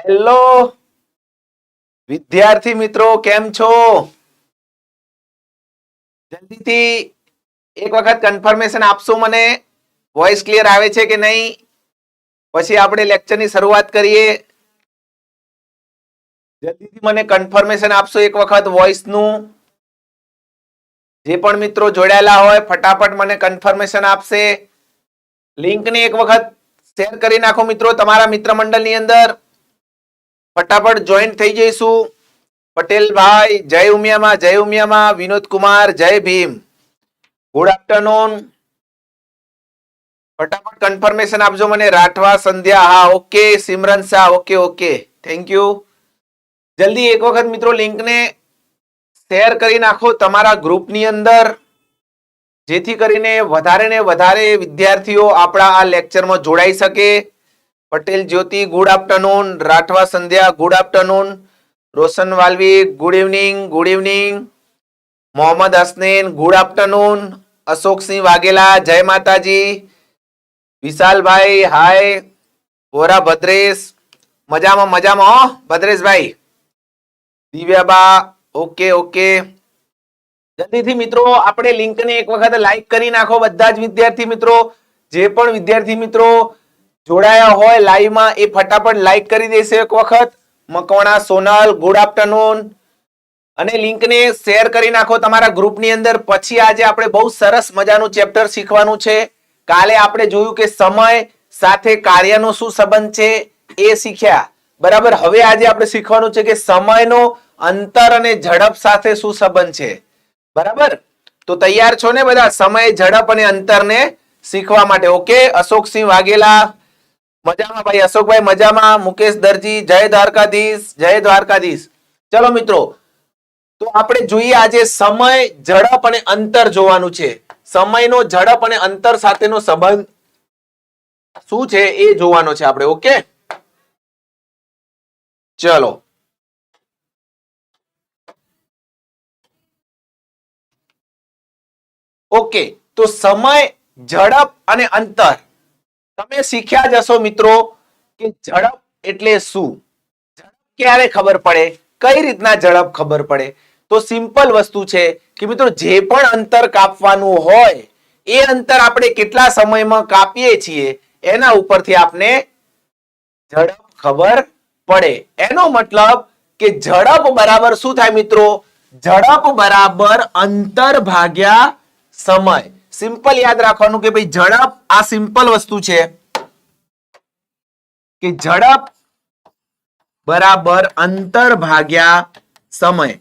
Hello વિદ્યાર્થી મિત્રો, કેમ છો? જલ્દીથી એક વખત કન્ફર્મેશન આપશો મને. વોઇસ ક્લિયર આવે છે કે નહીં? પછી આપણે લેક્ચરની શરૂઆત કરીએ. જલ્દીથી મને કન્ફર્મેશન આપશો એક વખત વોઇસનું. જે પણ મિત્રો જોડાયેલા હોય ફટાફટ મને કન્ફર્મેશન આપશે. લિંકને એક વખત શેર કરી નાખો મિત્રો તમારા મિત્ર મંડળની અંદર. ફટાફટ જોઈન્ટ થઈ જઈશું. પટેલ ભાઈ જય ઉમિયામાં, જય ઉમિયામાં. વિનોદ કુમાર જય ભીમ. Good afternoon. ફટાફટ કન્ફર્મેશન આપજો મને. રાઠવા સંધ્યા, હા okay. Simran Shah, okay okay, thank you. જલ્દી એક વખત મિત્રો લિંકને શેર કરી નાખો તમારા ગ્રુપની અંદર, જેથી કરીને વધારે ને વધારે વિદ્યાર્થીઓ આપણા આ લેક્ચરમાં જોડાઈ શકે. Patel Jyoti good afternoon. Rathwa Sandhya good afternoon. Roshan Valvi good evening, good evening. Mohammad Hasnain good afternoon. Ashoksinh Vaghela જય માતાજી. વિશાલભાઈ હાય. વોરા ભદ્રેશ મજામાં મજામાં હો ભદ્રેશભાઈ. દિવ્યાબા okay okay. જલ્દીથી મિત્રો આપણે લિંકને એક વખત લાઈક કરી નાખો બધા જ વિદ્યાર્થી મિત્રો. જે પણ વિદ્યાર્થી મિત્રો જોડાયા હોય લાઈવમાં એ ફટાફટ લાઈક કરી દેશે એક વખત. Makwana Sonal good afternoon. અને લિંકને શેર કરી નાખો તમારા ગ્રુપની અંદર. પછી આજે આપણે બહુ સરસ મજાનું ચેપ્ટર શીખવાનું છે. કાલે આપણે જોયું કે સમય સાથે કાર્યનો શું સંબંધ છે એ શીખ્યા, બરાબર. હવે આજે આપણે શીખવાનું છે કે સમયનો અંતર અને ઝડપ સાથે શું સંબંધ છે, બરાબર. તો તૈયાર છો ને બધા સમય, ઝડપ અને અંતરને શીખવા માટે? ઓકે. અશોકસિંહ વાઘેલા મજામાં ભાઈ. અશોકભાઈ મજામાં. મુકેશ દરજી જય દ્વારકાધીશ, જય દ્વારકાધીશ. ચલો મિત્રો, તો આપણે જોઈએ આજે સમય, ઝડપ અને અંતર જોવાનું છે. સમયનો ઝડપ અને અંતર સાથેનો સંબંધ શું છે એ જોવાનો છે આપણે. ઓકે ચલો. ઓકે, તો સમય, ઝડપ અને અંતર તમે શીખ્યા જશો મિત્રો કે ઝડપ એટલે શું, ઝડપ ક્યારે ખબર પડે, કઈ રીતના ઝડપ ખબર પડે. તો સિમ્પલ વસ્તુ છે કે મિત્રો જે પણ અંતર કાપવાનું હોય એ અંતર આપણે કેટલા સમયમાં કાપીએ છીએ એના ઉપરથી આપણે ઝડપ ખબર પડે. એનો મતલબ કે ઝડપ બરાબર શું થાય મિત્રો? ઝડપ બરાબર અંતર ભાગ્યા સમય. સિમ્પલ યાદ રાખવાનું કે ભાઈ ઝડપ આ સિમ્પલ વસ્તુ છે કે ઝડપ બરાબર અંતર ભાગ્યા સમય.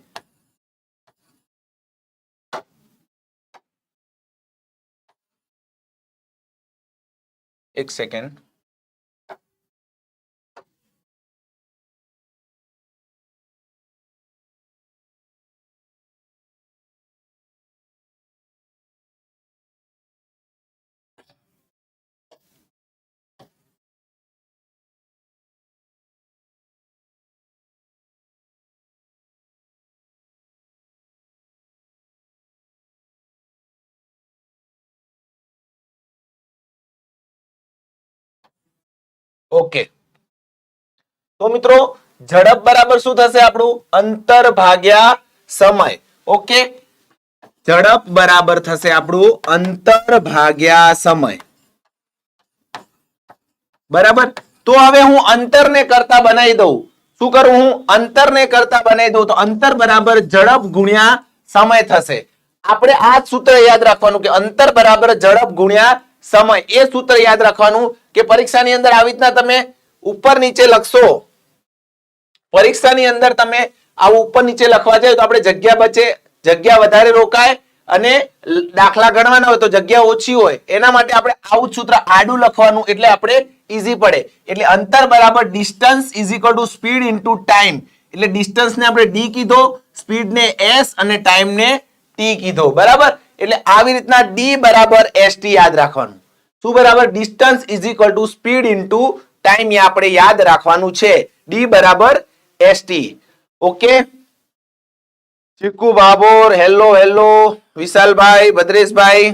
એક સેકન્ડ. ઓકે, તો મિત્રો ઝડપ બરાબર શું થશે આપણું? અંતર ભાગ્યા સમય. ઓકે, ઝડપ બરાબર થશે આપણું અંતર ભાગ્યા સમય, બરાબર. તો હવે હું અંતરને કરતા બનાવી દઉં. શું કરું? હું અંતરને કરતા બનાવી દઉં તો અંતર બરાબર ઝડપ ગુણ્યા સમય થશે. આપણે આ સૂત્ર યાદ રાખવાનું કે અંતર બરાબર ઝડપ ગુણ્યા સમય. એ સૂત્ર યાદ રાખવાનું કે પરીક્ષાની અંદર આવી રીતના તમે ઉપર નીચે લખશો. પરીક્ષાની અંદર તમે આવું ઉપર નીચે લખવા જાય તો આપણે જગ્યા બચે, જગ્યા વધારે રોકાય અને દાખલા ગણવાના હોય તો જગ્યા ઓછી હોય. એના માટે આપણે આવું સૂત્ર આડું લખવાનું એટલે આપણે ઈઝી પડે. એટલે અંતર બરાબર distance is equal to speed into time. એટલે ડિસ્ટન્સ ને આપણે ડી કીધો, સ્પીડ ને એસ અને ટાઈમ ને ટી કીધો, બરાબર. એટલે આવી રીતના ડી બરાબર એસ ટી યાદ રાખવાનું. શું બરાબર? Distance is equal to speed into time આપણે યાદ રાખવાનું છે. ડી બરાબર એસ ટી. ઓકે. ચીકુ ભાભોર હેલો હેલો. વિશાલભાઈ, ભદ્રેશભાઈ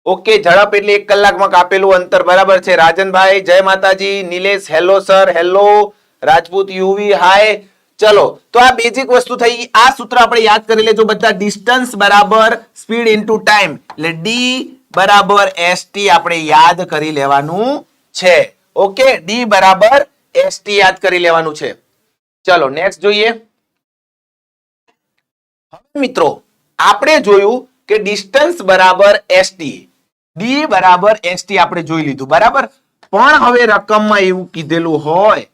ઓકે, ઝડપ એટલે 1 કલાકમાં કાપેલું અંતર, બરાબર છે. રાજનભાઈ જય માતાજી. Nilesh hello sir, hello. Rajput Yuvi hi. ચલો, તો આ બેઝિક વસ્તુ થઈ. આ સૂત્ર આપણે યાદ કરી લેજો બધા. ડિસ્ટન્સ બરાબર સ્પીડ ઇન્ટુ ટાઈમ, એટલે ડી બરાબર એસટી આપણે યાદ કરી લેવાનું છે. ઓકે, ડી બરાબર એસટી યાદ કરી લેવાનું છે. ચલો નેક્સ્ટ જોઈએ. હવે મિત્રો આપણે જોયું કે ડિસ્ટન્સ બરાબર એસટી, ડી બરાબર એસટી આપણે જોઈ લીધું, બરાબર. પણ હવે રકમમાં એવું કીધેલું હોય,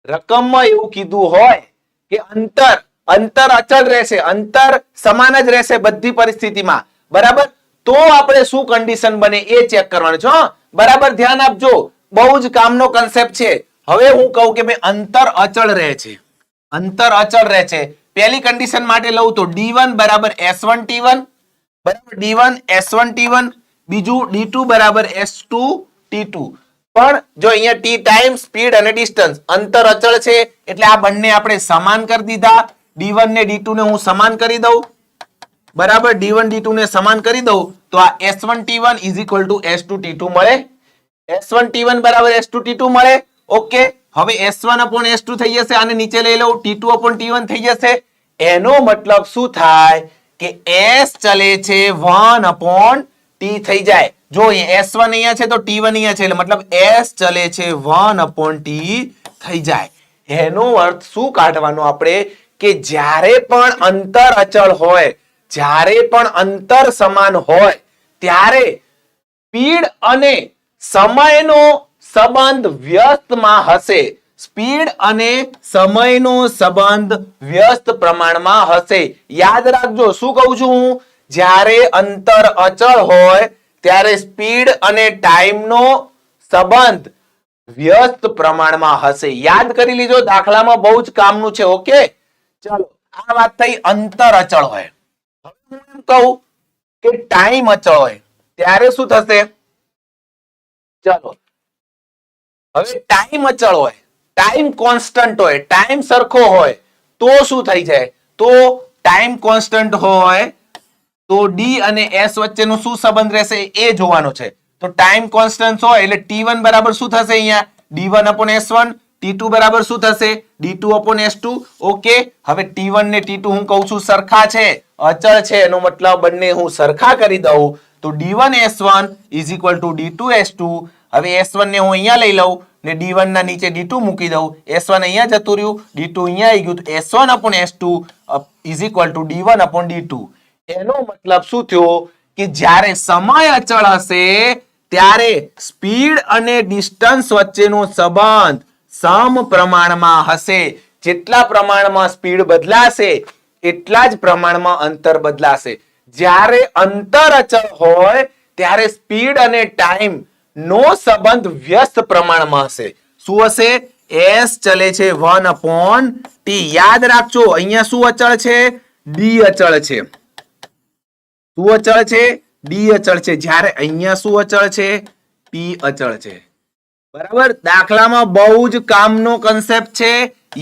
રકમમાં એવું કીધું હોય કે અંતર અચળ રહેશે, અંતર સમાન જ રહેશે બધી પરિસ્થિતિમાં, બરાબર. તો આપણે શું કન્ડિશન બને એ ચેક કરવાનું છે. બરાબર, ધ્યાન આપજો, બહુ જ કામનો કન્સેપ્ટ છે. હવે હું કહું કે ભાઈ અંતર અચળ રહે છે, અંતર અચળ રહે છે. પહેલી કન્ડિશન માટે લઉં તો D1 બરાબર S1 T1, બરાબર, D1 S1 T1. બીજું D2 બરાબર S2 T2. પણ જો અહીંયા ટી ટાઈમ, સ્પીડ અને ડિસ્ટન્સ, અંતર અચળ છે એટલે આ બંને આપણે સમાન કરી દીધા. D1 ને D2 ને હું સમાન કરી દઉં, બરાબર. D1 D2 ને સમાન કરી દઉં તો આ S1 T1 is equal to S2 T2 મળે. S1 T1 બરાબર S2 T2 મળે. ઓકે, હવે S1 upon S2 થઈ જશે, આને નીચે લઈ લઉં, T2 upon T1 થઈ જશે. એનો મતલબ શું થાય કે S ચલે છે 1 upon T થઈ જાય. જો S1 અહીંયા છે તો T1 અહીંયા છે, એટલે મતલબ S ચલે છે 1 upon T થઈ જાય. એનો અર્થ શું કાઢવાનો આપણે કે જ્યારે પણ અંતર અચળ હોય, જ્યારે પણ અંતર સમાન હોય ત્યારે સ્પીડ અને સમયનો સંબંધ વ્યસ્તમાં હશે. સ્પીડ અને સમયનો સંબંધ વ્યસ્ત પ્રમાણમાં હશે. યાદ રાખજો શું કહું છું હું, જ્યારે અંતર અચળ હોય ત્યારે સ્પીડ અને ટાઈમનો સંબંધ વ્યસ્ત પ્રમાણમાં હશે. યાદ કરી લીજો, દાખલામાં બહુ જ કામનું છે. ઓકે, ચલો, આ વાત થઈ અંતર અચળ હોય. હવે હું એમ કહું કે ટાઈમ અચળ હોય ત્યારે શું થશે? ચલો, હવે ટાઈમ અચળ હોય, ટાઈમ કોન્સ્ટન્ટ હોય, ટાઈમ સરખો હોય તો શું થઈ જાય? તો ટાઈમ કોન્સ્ટન્ટ હોય તો ડી અને એસ વચ્ચેનો શું સંબંધ રહેશે એ જોવાનો છે. તો ટાઈમ કોન્સ્ટન્ટ હોય એટલે T1 બરાબર શું થશે? અહીંયા D1 upon S1, T2 બરાબર શું થશે? D2 upon S2. ઓકે, હવે T1 ને T2 હું કહું છું સરખા છે, અચળ છે, એનો મતલબ બંને હું સરખા કરી દઉં તો D1 S1 is equal to D2 S2. હવે S1 ને હું અહીંયા લઈ લઉં ને D1 ના નીચે D2 મૂકી દઉં, S1 અહીંયા જતું રહ્યું, D2 અહીંયા આવી ગયું, તો S1 upon S2 is equal to D1 upon D2. એનો મતલબ શું થયો કે જ્યારે સમય અચળ હશે ત્યારે સ્પીડ અને ડિસ્ટન્સ વચ્ચેનો સંબંધ સમપ્રમાણમાં હશે. જેટલા પ્રમાણમાં સ્પીડ બદલાશે એટલા જ પ્રમાણમાં અંતર બદલાશે. જ્યારે અંતર અચળ હોય ત્યારે સ્પીડ અને ટાઈમ નો સંબંધ વ્યસ્ત પ્રમાણમાં હશે. શું હશે? S ચલે છે 1 upon T. યાદ રાખજો, અહીંયા શું અચળ છે? D અચળ છે. શું અચળ છે? D અચળ છે. જ્યારે અહીંયા શું અચળ છે? T અચળ છે. બરાબર, દાખલામાં બહુ જ કામનો કન્સેપ્ટ છે.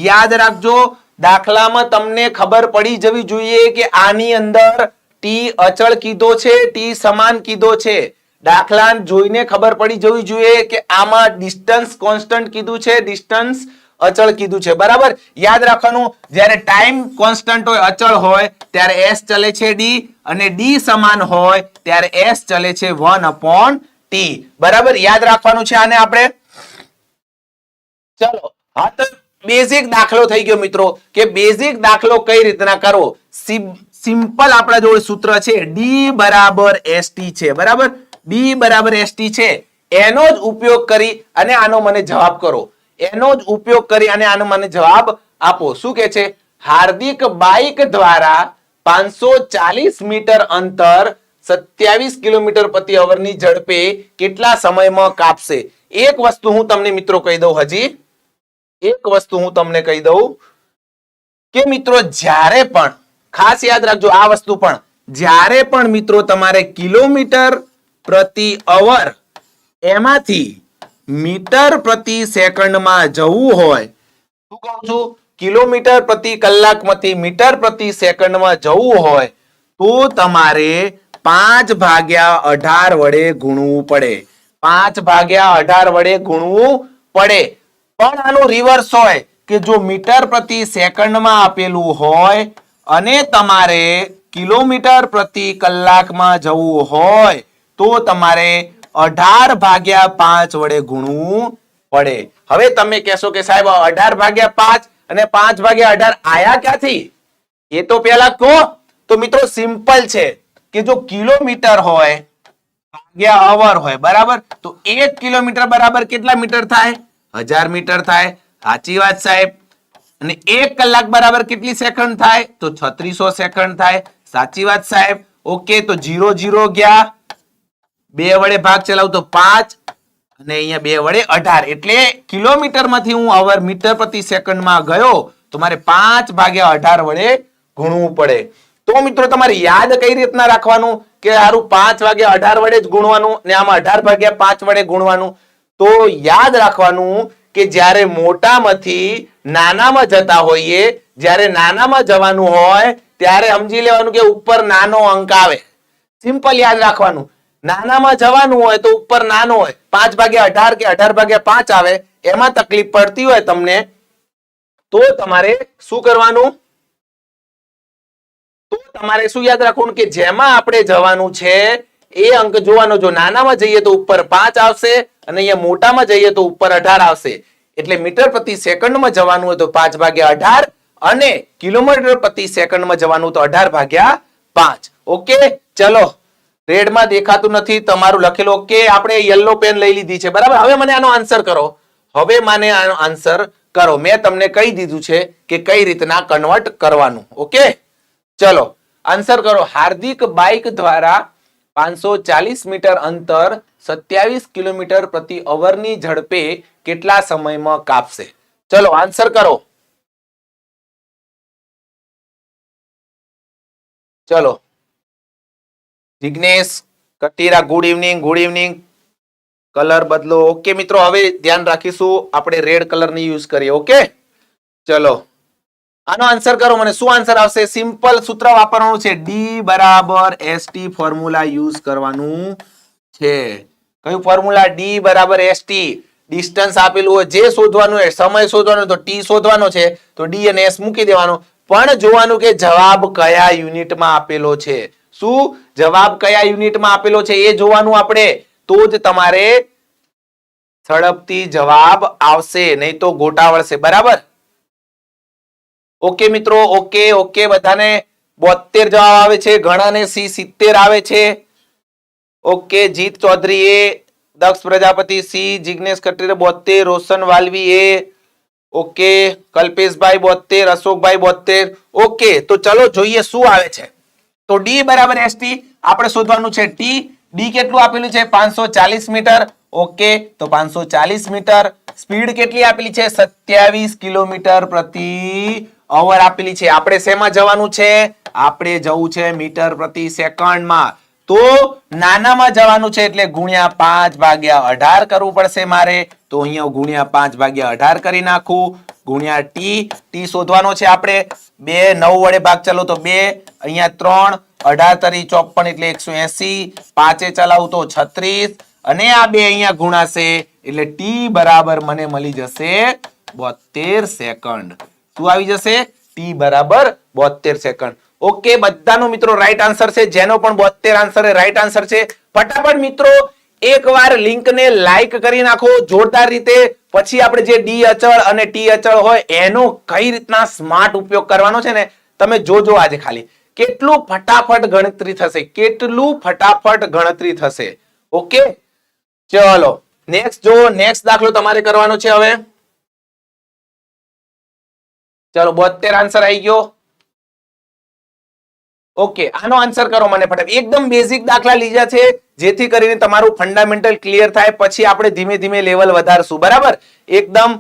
યાદ રાખજો, દાખલામાં તમને ખબર પડી જવી જોઈએ કે આની અંદર T અચળ કીધો છે, T સમાન કીધો છે. દાખલા જોઈને ખબર પડી જવી જોઈએ કે આમાં ડિસ્ટન્સ કોન્સ્ટન્ટ કીધું છે, ડિસ્ટન્સ અચળ કીધું છે. બરાબર, યાદ રાખવાનું, જ્યારે ટાઈમ કોન્સ્ટન્ટ હોય, અચળ હોય ત્યારે S ચલે છે D અને D સમાન હોય ત્યારે S ચલે છે 1 upon T. બરાબર, યાદ રાખવાનું છે આને આપણે. ચલો, હા તો બેઝિક દાખલો થઈ ગયો મિત્રો કે બેઝિક દાખલો કઈ રીતના કરવો. સિમ્પલ આપણા જોડે સૂત્ર છે, D બરાબર ST છે. બરાબર, D બરાબર ST છે, એનો જ ઉપયોગ કરી અને આનો મને જવાબ કરો. એનો જ ઉપયોગ કરી અને આનો મને જવાબ આપો. શું કે છે? હાર્દિક બાઇક દ્વારા 540 મીટર અંતર 27 કિલોમીટર પ્રતિ અવરની ઝડપે કેટલા સમયમાં કાપશે? એક વસ્તુ હું તમને મિત્રો કહી દઉં, હજી એક વસ્તુ હું તમને કહી દઉં કે મિત્રો જ્યારે પણ ખાસ યાદ રાખજો આ વસ્તુ, પણ જ્યારે પણ મિત્રો તમારે કિલોમીટર પ્રતિ અવર એમાંથી મીટર પ્રતિ સેકન્ડમાં જવું હોય, શું કહું છું? કિલોમીટર પ્રતિ કલાકમાંથી મીટર પ્રતિ સેકન્ડમાં જવું હોય તો તમારે 5/18 વડે ગુણવું પડે. 5/18 વડે ગુણવું પડે. પણ આનું રિવર્સ હોય કે જો મીટર પ્રતિ સેકન્ડમાં આપેલું હોય અને તમારે કિલોમીટર પ્રતિ કલાકમાં જવું હોય તો તમારે 18/5 વડે ગુણવું પડે. હવે તમે કહેશો કે સાહેબ 18/5 અને 5/18 આયા ક્યાંથી? એ તો પેલા કહો. તો મિત્રો સિમ્પલ છે કે જો કિલોમીટર હોય ભાગ્યા અવર હોય બરાબર, તો 1 કિલોમીટર બરાબર કેટલા મીટર થાય? 1000 મીટર થાય. સાચી વાત સાહેબ. અને 1 કલાક બરાબર કેટલી સેકન્ડ થાય? તો 3600 સેકન્ડ થાય. સાચી વાત સાહેબ. ઓકે, તો 0 0 ગયા, 2 વડે ભાગ ચલાવું તો 5 અને અહીંયા 2 વડે 18, એટલે કિલોમીટર માંથી હું અવર મીટર પ્રતિ સેકન્ડ માં ગયો તો મારે 5/18 વડે ગુણવું પડે. તો મિત્રો તમારે યાદ કઈ રીતના રાખવાનું કે હારું 5/18 વડે જ ગુણવાનું ને આમાં 18/5 વડે ગુણવાનું? તો યાદ રાખવાનું કે જ્યારે મોટામાંથી નાનામાં જતા હોઈએ, જ્યારે નાનામાં જવાનું હોય ત્યારે સમજી લેવાનું કે ઉપર નાનો અંક આવે. સિમ્પલ યાદ રાખવાનું. નાનામાં જવાનું હોય તો ઉપર નાનો હોય, 5/18 કે 18/5 આવે, એમાં તકલીફ પડતી હોય તમને તો તમારે શું કરવાનું? તો તમારે શું યાદ રાખવાનું કે જેમાં આપણે જવાનું છે એ અંક જોવાનો. જો નાનામાં જઈએ તો ઉપર 5 આવશે અને અહીંયા મોટામાં જઈએ તો ઉપર 18 આવશે. એટલે મીટર પ્રતિ સેકન્ડમાં જવાનું હોય તો 5/18 અને કિલોમીટર પ્રતિ સેકન્ડમાં જવાનું તો 18/5. ઓકે, ચલો. રેડમાં દેખાતું નથી તમારું લખેલું. ઓકે, આપણે યલો પેન લઈ લીધી છે બરાબર. હવે મને આનો આન્સર કરો. હવે મને આનો આન્સર કરો. મેં તમને કહી દીધું છે કે કઈ રીતના કન્વર્ટ કરવાનું. ઓકે, ચલો આન્સર કરો. હાર્દિક બાઇક દ્વારા 540 મીટર અંતર 27 કિલોમીટર પ્રતિ અવરની ઝડપે કેટલા સમયમાં કાપશે? ચલો આન્સર કરો. ચલો Jignesh Katira, good evening. Good evening. Colour બદલો. ઓકે મિત્રો, હવે ધ્યાન રાખીશું આપણે રેડ કલર ની યુઝ કરીએ. ઓકે, ચલો આનો આન્સર કરો. મને શું આન્સર આવશે? સિમ્પલ સૂત્ર વાપરવાનું છે. D બરાબર ST ફોર્મ્યુલા યુઝ કરવાનું છે. કયું ફોર્મ્યુલા? D બરાબર ST. ડિસ્ટન્સ આપેલું હોય, જે શોધવાનું હોય, સમય શોધવાનો તો T શોધવાનો છે તો D અને S મૂકી દેવાનો. પણ જોવાનું કે જવાબ કયા યુનિટમાં આપેલો છે. શું જવાબ કયા યુનિટમાં આપેલો છે એ જોવાનું આપણે. તો જ તમારે ઝડપથી જવાબ આવશે, નહીં તો ગોટા વળશે. બરાબર? ઓકે મિત્રો, ઓકે ઓકે. બધાને 72 જવાબ આવે છે, ઘણાને C 70 આવે છે. Okay, Jeet Chaudhary A, Daksh Prajapati C, Jignesh Katre 72, Roshan Valvi A, okay, કલ્પેશભાઈ 72, અશોકભાઈ 72. ઓકે, તો ચલો જોઈએ શું આવે છે. તો D બરાબર ST આપણે શોધવાનું છે. D કેટલું આપેલું છે? 540 મીટર. ઓકે, તો 540 મીટર. સ્પીડ કેટલી આપેલી છે? 27 કિલોમીટર પ્રતિ અવર આપેલી છે. આપણે શેમાં જવાનું છે? આપણે જવું છે મીટર પ્રતિ સેકન્ડમાં. તો નાનામાં જવાનું છે એટલે ગુણ્યા 5/18 કરવું પડશે મારે. તો અહીંયા ગુણ્યા 5/18 કરી નાખું. ગુણ્યા T શોધવાનો છે આપણે. 2 9 વડે ભાગ ચાલો તો 2, અહીંયા 3, 18 તરી 54 એટલે 180, 5 ચલાવું તો 36 અને આ 2 અહીંયા ગુણાશે એટલે T બરાબર મને મળી જશે 72 સેકન્ડ. શું આવી જશે? T બરાબર 72 સેકન્ડ. ઓકે, બધાનો મિત્રો રાઈટ આન્સર છે. જેનો પણ 72 આન્સર એ રાઈટ આન્સર છે. ફટાફટ મિત્રો એકવાર લિંકને લાઈક કરી નાખો જોરદાર રીતે. પછી આપણે જે D અચળ અને T અચળ હોય એનો કઈ રીતના સ્માર્ટ ઉપયોગ કરવાનો છે ને તમે જોજો. આજે ખાલી કેટલું ફટાફટ ગણતરી થશે, કેટલું ફટાફટ ગણતરી થશે. ઓકે, ચલો નેક્સ્ટ જો. નેક્સ્ટ દાખલો તમારે કરવાનો છે હવે. ચલો 72 આન્સર આવી ગયો. ઓકે, આનો આન્સર કરો મને ફટાફટ. એકદમ બેઝિક દાખલા લીધા છે જેથી કરીને તમારું ફંડામેન્ટલ ક્લિયર થાય. પછી આપણે ધીમે ધીમે લેવલ વધારશું. બરાબર? એકદમ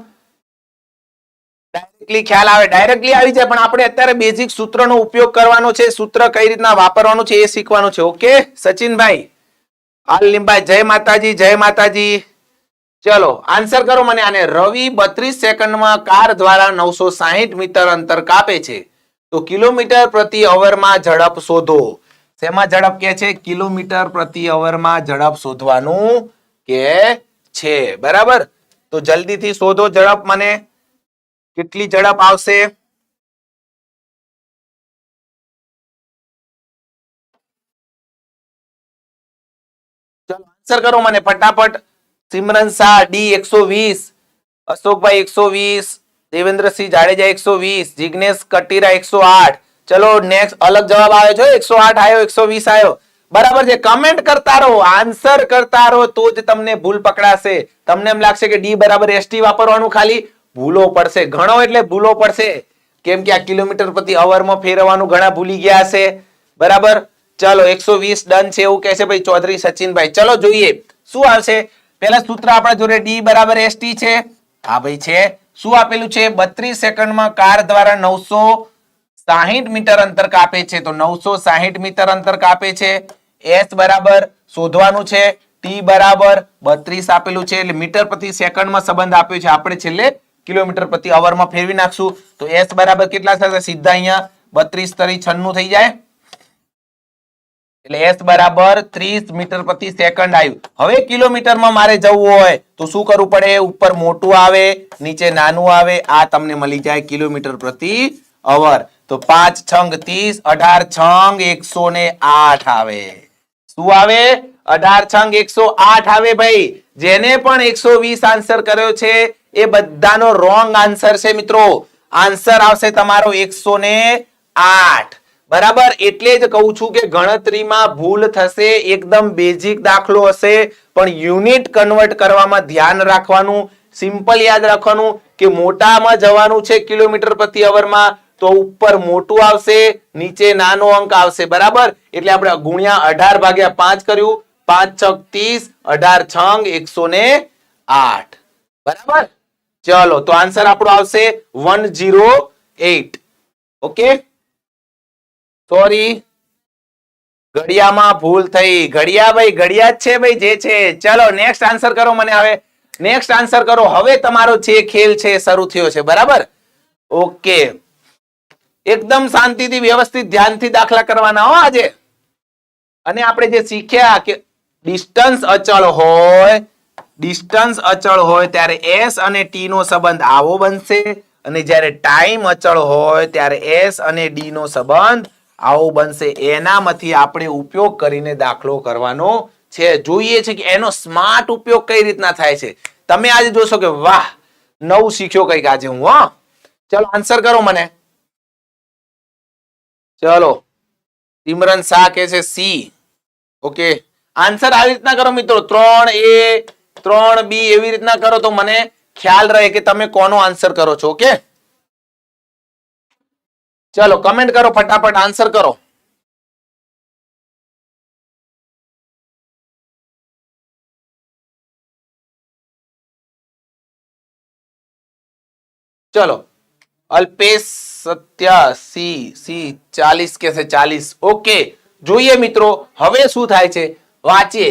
ડાયરેક્ટલી ખ્યાલ આવે, ડાયરેક્ટલી આવી જાય, પણ આપણે અત્યારે બેઝિક સૂત્રનો ઉપયોગ કરવાનો છે. સૂત્ર કઈ રીતના વાપરવાનું છે એ શીખવાનું છે. ઓકે સચિનભાઈ, આલિમભાઈ, જય માતાજી, જય માતાજી. ચલો આન્સર કરો મને આને. રવિ 32 સેકન્ડમાં કાર દ્વારા 960 મીટર અંતર કાપે છે તો કિલોમીટર પ્રતિ અવરમાં ઝડપ શોધો. શેમાં ઝડપ કે છે? કિલોમીટર પ્રતિ અવરમાં ઝડપ શોધવાનું કે છે. બરાબર, તો જલ્દીથી શોધો ઝડપ. મને કેટલી ઝડપ આવશે? ચલો આન્સર કરો મને ફટાફટ. સિમરન શાહ ડી 120, અશોકભાઈ 120, દેવેન્દ્રસિંહ જાડેજા 120, જિગ્નેશ કટીરા 108. ચલો નેક્સ્ટ અલગ જવાબ આવે છે. 108 આવ્યો, 120 આવ્યો. બરાબર છે. કમેન્ટ કરતા રહો, આન્સર કરતા રહો, તો જ તમને ભૂલ પકડાશે. તમને એમ લાગશે કે ડી બરાબર એસટી વાપરવાનું, ખાલી ભૂલો પડશે. ઘણો એટલે ભૂલો પડશે, કેમ કે આ કિલોમીટર પ્રતિ અવરમાં ફેરવવાનું ઘણા ભૂલી ગયા હશે. બરાબર, ચલો 120 ડન છે એવું કહે છે ભાઈ ચૌધરી સચિનભાઈ. ચલો જોઈએ શું આવશે. પહેલા સૂત્ર આપણા જોડે ડી બરાબર એસટી છે. હા ભાઈ છે. શું આપેલું છે? 32 સેકન્ડમાં કાર દ્વારા 960 મીટર અંતર કાપે છે. તો 960 મીટર અંતર કાપે છે. એસ બરાબર શોધવાનું છે. ટી બરાબર 32 આપેલું છે, એટલે મીટર પ્રતિ સેકન્ડમાં સંબંધ આપ્યો છે. આપણે છેલ્લે કિલોમીટર પ્રતિ અવરમાં ફેરવી નાખશું. તો એસ બરાબર કેટલા થશે? સીધા અહીંયા 32 તરી 96 થઈ જાય, એટલે એસ બરાબર 30 મીટર પ્રતિ સેકન્ડ આવ્યું. હવે કિલોમીટરમાં મારે જવું હોય તો શું કરવું પડે? ઉપર મોટું આવે, નીચે નાનું આવે. આ તમને મળી જાય કિલોમીટર પ્રતિ અવર. તો 5 છંગ 30, 18 છંગ 108 આવે. શું આવે? 18 છંગ 108 આવે ભાઈ. જેને પણ 120 આન્સર કર્યો છે એ બધાનો રોંગ આન્સર છે મિત્રો. આન્સર આવશે તમારો 108. બરાબર, એટલે જ કહું છું કે ગણતરીમાં ભૂલ થશે. એકદમ બેઝિક દાખલો હશે, પણ યુનિટ કન્વર્ટ કરવામાં ધ્યાન રાખવાનું. સિમ્પલ યાદ રાખવાનું કે મોટામાં જવાનું છે કિલોમીટર પ્રતિ અવરમાં, તો ઉપર મોટું આવશે, નીચે નાનો અંક આવશે. બરાબર, એટલે આપણે ગુણ્યા 18 ભાગ્યા 5 કર્યું. 5 છંગ 30, 18 છંગ 108. બરાબર, ચલો તો આન્સર આપણો આવશે 108. ઓકે, સોરી, ઘડિયામાં ભૂલ થઈ. ઘડિયા ભાઈ ઘડિયા જ છે ભાઈ, જે છે. ચલો નેક્સ્ટ આન્સર કરો મને. હવે નેક્સ્ટ આન્સર કરો. હવે તમારો જે ખેલ છે શરૂ થયો છે. બરાબર, ઓકે, એકદમ શાંતિથી વ્યવસ્થિત ધ્યાનથી દાખલા કરવાના હો આજે. અને આપણે જે શીખ્યા કે ડિસ્ટન્સ અચળ હોય, ડિસ્ટન્સ અચળ હોય ત્યારે એસ અને ટી નો સંબંધ આવો બનશે, અને જ્યારે ટાઈમ અચળ હોય ત્યારે એસ અને ડી નો સંબંધ આવો બનશે. એનામાંથી આપણે ઉપયોગ કરીને દાખલો કરવાનો છે. જોઈએ છે કે એનો સ્માર્ટ ઉપયોગ કઈ રીતના થાય છે. તમે આજે જોશો કે વાહ, નવું શીખ્યો કઈક આજે હું. ચલો આન્સર કરો મને. ચલો, સિમરન શાહ કે છે સી. ઓકે, આન્સર આવી રીતના કરો મિત્રો. 3A 3B એવી રીતના કરો તો મને ખ્યાલ રહે કે તમે કોનો આન્સર કરો છો. ઓકે, ચલો કમેન્ટ કરો ફટાફટ, આન્સર કરો. ચલો, અલ્પેશ સત્ય સી 40 કે છે 40. ઓકે, જોઈએ મિત્રો હવે શું થાય છે. વાંચીએ.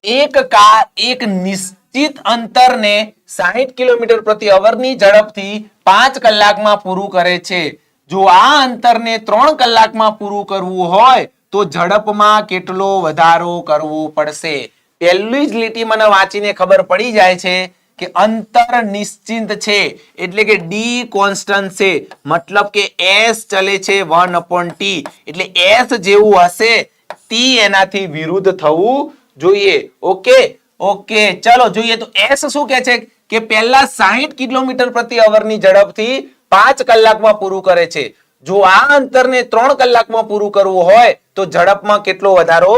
એક કાર એક નિશ્ચિત અંતરને 60 કિલોમીટર પ્રતિ અવરની ઝડપથી 5 કલાકમાં પૂરું કરે છે. જો આ અંતરને 3 કલાકમાં પૂરું કરવું હોય તો ઝડપમાં કેટલો વધારો કરવો પડશે? પહેલી જ લીટી મને વાંચીને ખબર પડી જાય છે કે અંતર નિશ્ચિત છે, એટલે કે ડી કોન્સ્ટન્ટ છે. મતલબ કે એસ ચલે છે 1/t, એટલે એસ જેવું હશે ટી એનાથી વિરુદ્ધ થવું જોઈએ. ઓકે ઓકે, ચલો જોઈએ તો એસ શું કહે છે કે પહેલા 60 કિલોમીટર પ્રતિ અવરની ઝડપથી 5 કલાકમાં પૂરું કરે છે. જો આ અંતરને 3 કલાકમાં પૂરું કરવું હોય તો ઝડપમાં કેટલો વધારો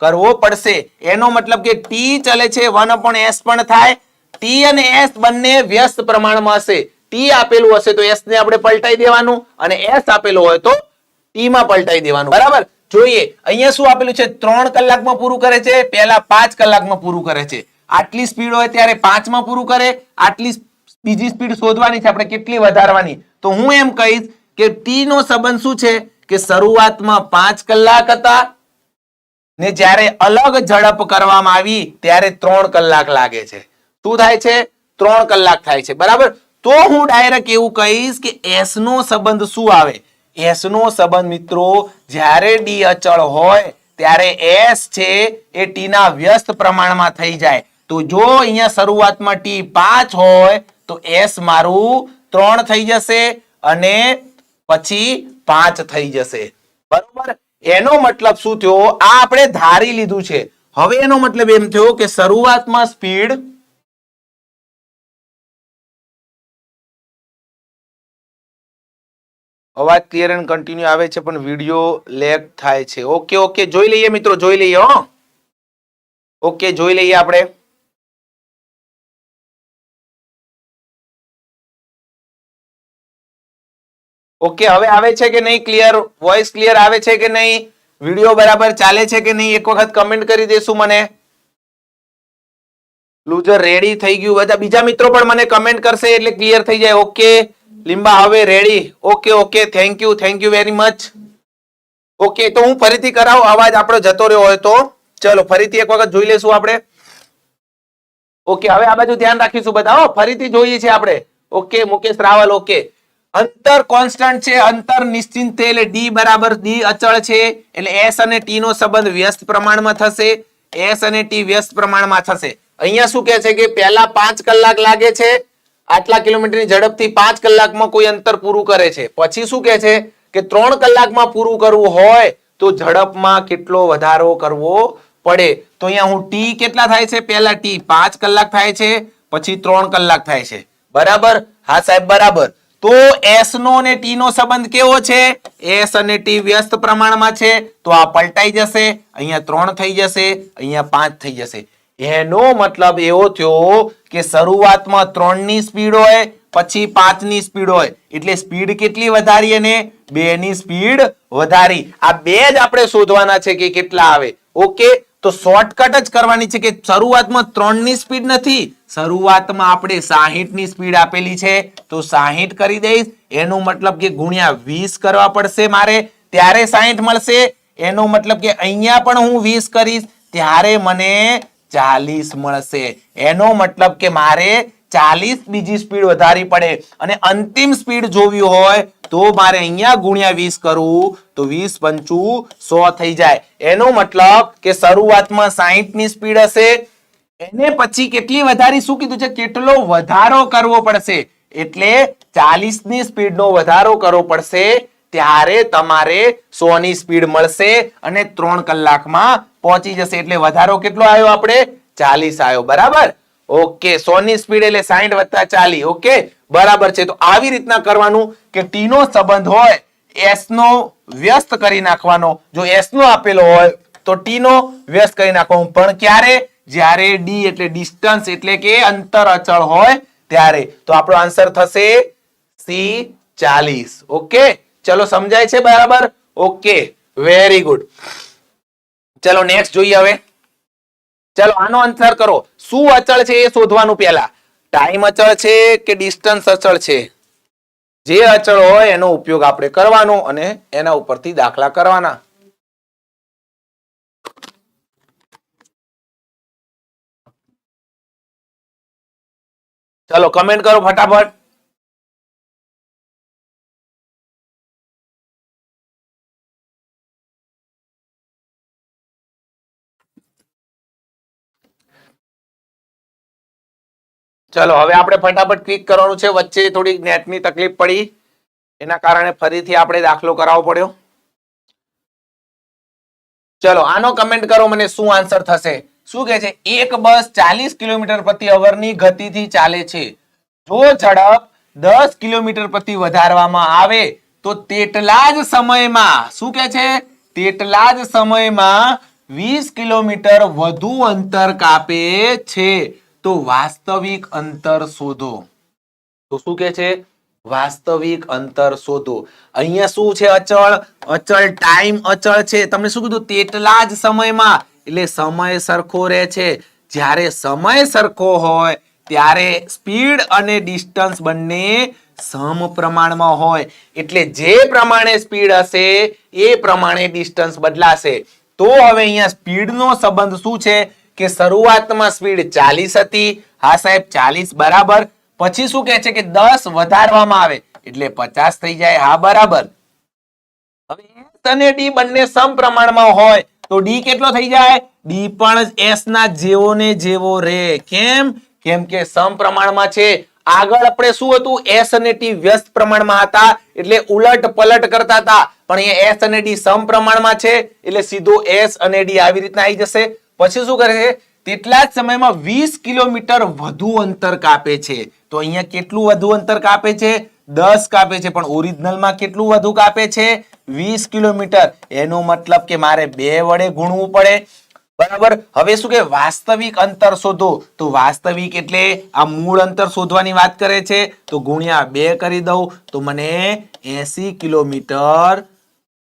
કરવો પડશે? એનો મતલબ કે ટી ચલે છે 1/s પણ થાય. ટી અને એસ બંને વ્યસ્ત પ્રમાણમાં હશે. ટી આપેલું હશે તો એસ ને આપણે પલટાઈ દેવાનું, અને એસ આપેલું હોય તો ટી માં પલટાઈ દેવાનું. બરાબર, જોઈએ અહીંયા શું આપેલું છે. 3 કલાકમાં પૂરું કરે છે, પહેલા 5 કલાકમાં પૂરું કરે છે. આટલી સ્પીડ હોય ત્યારે 5 માં પૂરું કરે. આટલી બીજી સ્પીડ શોધવાની છે આપણે, કેટલી વધારવાની. તો હું એમ કહીશ કે ટી નો સંબંધ શું છે કે શરૂઆતમાં 5 કલાક હતા ને જ્યારે અલગ ઝડપ કરવામાં આવી ત્યારે 3 કલાક લાગે છે. શું થાય છે? 3 કલાક થાય છે. બરાબર, તો હું ડાયરેક્ટ એવું કહીશ કે એસ નો સંબંધ શું આવે? એસ નો સંબંધ મિત્રો જ્યારે ડી અચળ હોય ત્યારે એસ છે એ ટી ના વ્યસ્ત પ્રમાણમાં થઈ જાય. તો જો અહીંયા શરૂઆતમાં ટી 5 હોય તો એસ મારું 3 થઈ જશે અને પછી 5 થઈ જશે. બરોબર, એનો મતલબ શું થયો? આ આપણે ધારી લીધું છે. હવે એનો મતલબ એમ થયો કે શરૂઆતમાં સ્પીડ અવાજ ક્લિયર એન્ડ કન્ટિન્યુ આવે છે પણ વિડિયો લેગ થાય છે. ઓકે ઓકે, જોઈ લઈએ મિત્રો, જોઈ લઈએ. ઓકે, જોઈ લઈએ આપણે. ઓકે, હવે આવે છે કે નહીં ક્લિયર? વોઇસ ક્લિયર આવે છે કે નહીં? વિડિયો બરાબર ચાલે છે કે નહીં? એક વખત કમેન્ટ કરી દેશું મને. લૂઝર રેડી થઈ ગયું. બધા બીજા મિત્રો પણ મને કમેન્ટ કરશે એટલે ક્લિયર થઈ જાય. ઓકે લીંબા હવે ready. Okay okay, thank you very much. Okay, તો હું ફરીથી કરાવું, અવાજ આપણો જતો રહ્યો હોય તો. ચલો ફરીથી એક વખત જોઈ લેશું આપણે. ઓકે, હવે આ બાજુ ધ્યાન રાખીશું બધા. ફરીથી જોઈએ છે આપણે. ઓકે મુકેશ રાવલ. ઓકે, અંતર કોન્સ્ટન્ટ છે, અંતર નિશ્ચિત છે એટલે ડી બરાબર ડી અચળ છે એટલે એસ અને ટી નો સંબંધ વ્યસ્ત પ્રમાણમાં થશે. એસ અને ટી વ્યસ્ત પ્રમાણમાં થશે. અહીંયા શું કહે છે કે પહેલા 5 કલાક લાગે છે, આટલા કિલોમીટરની ઝડપથી 5 કલાકમાં કોઈ અંતર પૂરું કરે છે. પછી શું કહે છે કે 3 કલાકમાં પૂરું કરવું હોય તો ઝડપમાં કેટલો વધારો કરવો પડે. તો અહીંયા હું ટી કેટલા થાય છે? પહેલા ટી 5 કલાક થાય છે, પછી 3 કલાક થાય છે. બરાબર? હા સાહેબ બરાબર. તો એસ નો અને ટી નો સંબંધ કેવો છે? એસ અને ટી વ્યસ્ત પ્રમાણમાં છે તો આ પલટાઈ જશે, અહીંયા 3 થઈ જશે, અહીંયા 5 થઈ જશે. એનો મતલબ એવો થયો કે શરૂઆતમાં 3 ની સ્પીડ હોય, પછી 5 ની સ્પીડ હોય એટલે સ્પીડ કેટલી વધારી અને 2 ની સ્પીડ વધારી. આ બે જ આપણે શોધવાના છે કે કેટલા આવે. ઓકે, તો શોર્ટકટ જ કરવાની છે કે શરૂઆતમાં 3 ની સ્પીડ નથી, શરૂઆતમાં આપણે 60 ની સ્પીડ આપેલી છે તો 60 કરી દઈશ. એનો મતલબ કે ગુણ્યા 20 કરવા પડશે મારે, ત્યારે 60 મળશે. એનો મતલબ કે અહીંયા પણ હું 20 કરીશ ત્યારે મને 40 મળશે. એનો મતલબ કે મારે 40 બીજી સ્પીડ વધારી પડે અને અંતિમ સ્પીડ જોવી હોય તો મારે અહીંયા ગુણ્યા 20 કરવું તો 20 પંચું 100 થઈ જાય. એનો મતલબ કે શરૂઆતમાં 60 ની સ્પીડ હશે, એને પછી કેટલી વધારી, શું કીધું છે? કેટલો વધારો કરવો પડશે એટલે 40 ની સ્પીડ નો વધારો કરવો પડશે ત્યારે તમારે 100 ની સ્પીડ મળશે અને 3 કલાકમાં પહોંચી જશે. એટલે વધારો કેટલો આવ્યો? આપણે 40 આવ્યો. બરાબર? ઓકે, 100 ની સ્પીડ એટલે 60 વત્તા 40. ઓકે બરાબર છે. તો આવી રીતના કરવાનું કે ટી નો સંબંધ હોય એસ નો વ્યસ્ત કરી નાખવાનો. જો એસ નો આપેલો હોય તો ટી નો વ્યસ્ત કરી નાખવાનો, પણ ક્યારે? જ્યારે ડી એટલે ડિસ્ટન્સ એટલે કે અંતર અચળ હોય ત્યારે. તો આપણો આન્સર થશે સી 40. ઓકે, ચલો સમજાય છે બરાબર? Okay very good. ચલો નેક્સ્ટ જોઈએ હવે. ચલો આનો આન્સર કરો. શું અચળ છે એ શોધવાનું. પહેલા ટાઈમ અચળ છે કે ડિસ્ટન્સ અચળ છે? જે અચળ હોય એનો ઉપયોગ આપણે કરવાનો અને એના ઉપરથી દાખલા કરવાના. ચલો કમેન્ટ કરો ફટાફટ. ચલો હવે આપણે ફટાફટ ક્લિક કરવાનું છે. વચ્ચે થોડી નેટની તકલીફ પડી એના કારણે ફરીથી આપણે દાખલો કરાવવો પડ્યો. ચલો આનો કમેન્ટ કરો મને શું આન્સર થશે. શું કહે છે? એક બસ 40 કિલોમીટર પ્રતિ અવરની ગતિથી ચાલે છે. જો ઝડપ 10 કિલોમીટર પ્રતિ વધારવામાં આવે તો તેટલા જ સમયમાં, શું કહે છે? તેટલા જ સમયમાં 20 કિલોમીટર વધુ અંતર કાપે છે. તો વાસ્તવિક અંતર શોધો. તો શું કહે છે? વાસ્તવિક અંતર શોધો. અહીંયા શું છે? અચળ. અચળ ટાઈમ અચળ છે. તમને શું કીધું? તેટલા જ સમયમાં એટલે સમય સરખો રહે છે. જ્યારે સમય સરખો હોય ત્યારે સ્પીડ અને ડિસ્ટન્સ બંને સમપ્રમાણમાં હોય એટલે જે પ્રમાણે સ્પીડ હશે એ પ્રમાણે ડિસ્ટન્સ બદલાશે. તો હવે અહીંયા સ્પીડનો સંબંધ શું છે કે શરૂઆતમાં સ્પીડ 40 હતી. હા સાહેબ 40 બરાબર. પછી શું કહે છે કે 10 વધારવામાં આવે એટલે 50 થઈ જાય. હા બરાબર. હવે S અને D બંને સમપ્રમાણમાં હોય તો D કેટલો થઈ જાય? D પણ S ના જેવો ને જેવો રે. કેમ? કેમ કે સમપ્રમાણમાં છે. આગળ આપણે શું હતું? S અને T વ્યસ્ત પ્રમાણમાં હતા એટલે ઉલટ પલટ કરતા હતા, પણ અહીંયા S અને D સમપ્રમાણમાં છે એટલે સીધો S અને D આવી રીતના આવી જશે. પછી શું કરે છે? તેટલા જ સમયમાં 20 કિલોમીટર વધુ અંતર કાપે છે. તો અહીંયા કેટલું વધુ અંતર કાપે છે? 10 કાપે છે, પણ ઓરિજિનલમાં કેટલું વધુ કાપે છે? 20 કિલોમીટર. એનો મતલબ કે મારે 2 વડે ગુણવું પડે. બરાબર. હવે શું કે વાસ્તવિક અંતર શોધો, તો વાસ્તવિક એટલે આ મૂળ અંતર શોધવાની વાત કરે છે, તો ગુણ્યા 2 કરી દઉં તો મને 80 કિલોમીટર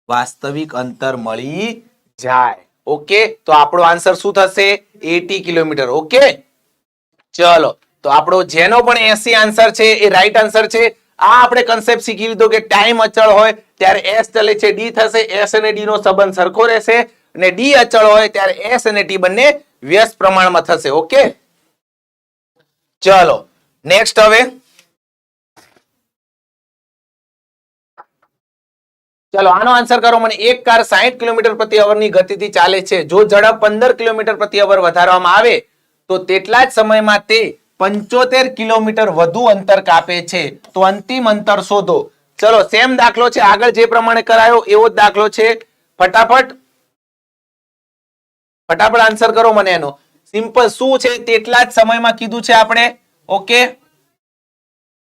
વાસ્તવિક અંતર મળી જાય. ઓકે, તો આપણો આન્સર શું થશે? 80 કિલોમીટર. ઓકે, ચલો તો આપણો જેનો પણ 80 આન્સર છે એ રાઈટ આન્સર છે. આ આપણે કન્સેપ્ટ શીખી લીધો કે ટાઈમ અચળ હોય ત્યારે S ચલે છે, D થશે. S અને D નો સંબંધ સરખો રહેશે અને D અચળ હોય ત્યારે S અને T બંને વ્યસ્ત પ્રમાણમાં થશે. ઓકે, ચલો નેક્સ્ટ. હવે ચલો આનો આન્સર કરો મને. એક કાર 60 કિલોમીટર પ્રતિ અવરની ગતિથી ચાલે છે. જો ઝડપ 15 કિલોમીટર પ્રતિ અવર વધારવામાં આવે તો તેટલા જ સમયમાં તે 75 કિલોમીટર વધુ અંતર કાપે છે. તો અંતિમ અંતર શોધો. ચલો સેમ દાખલો છે, આગળ જે પ્રમાણે કરાયો એવો જ દાખલો છે. ફટાફટ આન્સર કરો મને એનો. સિમ્પલ શું છે? તેટલા જ સમયમાં કીધું છે આપણે. ઓકે,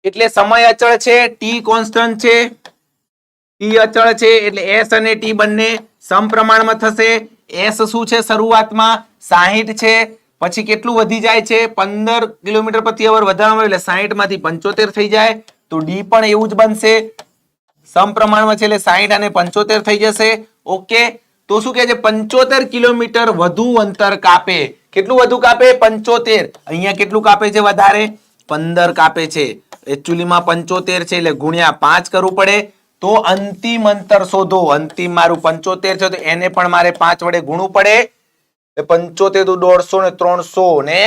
એટલે સમય અચળ છે, T કોન્સ્ટન્ટ છે. T અચળ છે એટલે S અને T બંને સમપ્રમાણમાં થશે. S શું છે? શરૂઆતમાં 60 છે, પછી કેટલું વધી જાય છે? 15 કિલોમીટર પ્રતિ અવર વધારવામાં એટલે 60 માંથી 75 થઈ જાય. તો D પણ એવું જ બનશે, સમપ્રમાણમાં છે એટલે 60 અને 75 થઈ જશે. ઓકે, તો શું કહે છે? 75 કિલોમીટર વધુ અંતર કાપે. કેટલું વધુ કાપે? 75. અહીંયા કેટલું કાપે છે વધારે? 15 કાપે છે. એકચ્યુઅલીમાં 75 છે એટલે ગુણ્યા 5 કરવું પડે. તો અંતિમ અંતર શોધો. અંતિમ મારું 75 છે તો એને પણ મારે 5 વડે ગુણવું પડે. 75 તો 150 ને 300 ને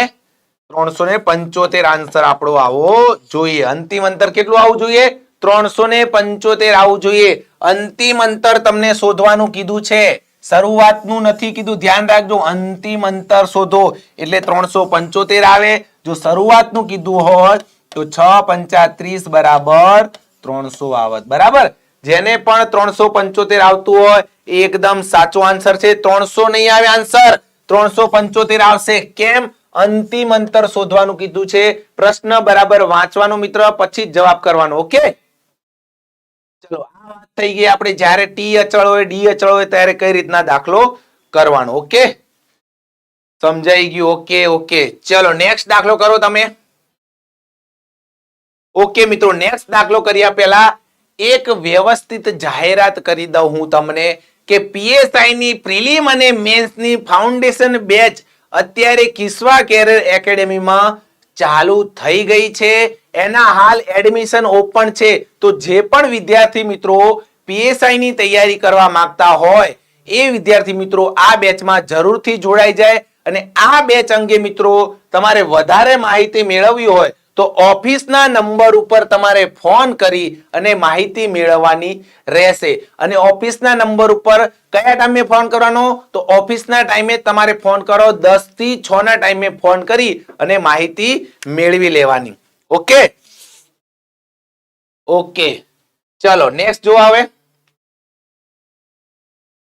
375 આન્સર આપણો આવવો જોઈએ. અંતિમ અંતર કેટલું આવવું જોઈએ? 375 આવવું જોઈએ. અંતિમ અંતર તમને શોધવાનું કીધું છે, શરૂઆતનું નથી કીધું. ધ્યાન રાખજો, અંતિમ અંતર શોધો એટલે 375 આવે. જો શરૂઆતનું કીધું હોય તો 6 પંચા 30 બરાબર 300 આવત. બરાબર. જેને પણ 375 આવતું હોય એ એકદમ સાચો આન્સર છે. 300 નહીં આવે આન્સર, 375 આવશે. કેમ? અંતિમ અંતર શોધવાનું કીધું છે. પ્રશ્ન બરાબર વાંચવાનો મિત્ર, પછી જ જવાબ કરવાનો. ઓકે, ચલો આ વાત થઈ ગઈ આપણે જ્યારે T અચળ હોય D અચળ હોય ત્યારે કઈ રીતના દાખલો કરવાનો. ઓકે, સમજાઈ ગયું? ઓકે ઓકે, ચલો નેક્સ્ટ દાખલો કરો તમે. ઓકે મિત્રો, નેક્સ્ટ દાખલો કર્યા પહેલા એક વ્યવસ્થિત જાહેરાત કરી દઉં હું તમને કે PSI ની પ્રિલિમ અને મેન્સ ની ફાઉન્ડેશન બેચ અત્યારે કિસ્વા કેરિયર એકેડેમીમાં ચાલુ થઈ ગઈ છે. એના હાલ એડમિશન ઓપન છે. તો જે પણ વિદ્યાર્થી મિત્રો PSI ની તૈયારી કરવા માંગતા હોય એ વિદ્યાર્થી મિત્રો આ બેચમાં જરૂરથી જોડાઈ જાય. અને આ બેચ અંગે મિત્રો તમારે વધારે માહિતી મેળવવી હોય તો ઓફિસના નંબર ઉપર તમારે ફોન કરી અને માહિતી મેળવવાની રહેશે. અને ઓફિસના નંબર ઉપર કયા ટાઈમે ફોન કરવાનો? તો ઓફિસના ટાઈમે તમારે ફોન કરો. 10 થી 6 ના ટાઈમે ફોન કરી અને માહિતી મેળવી લેવાની. ઓકે ઓકે, ચલો નેક્સ્ટ જો આવે.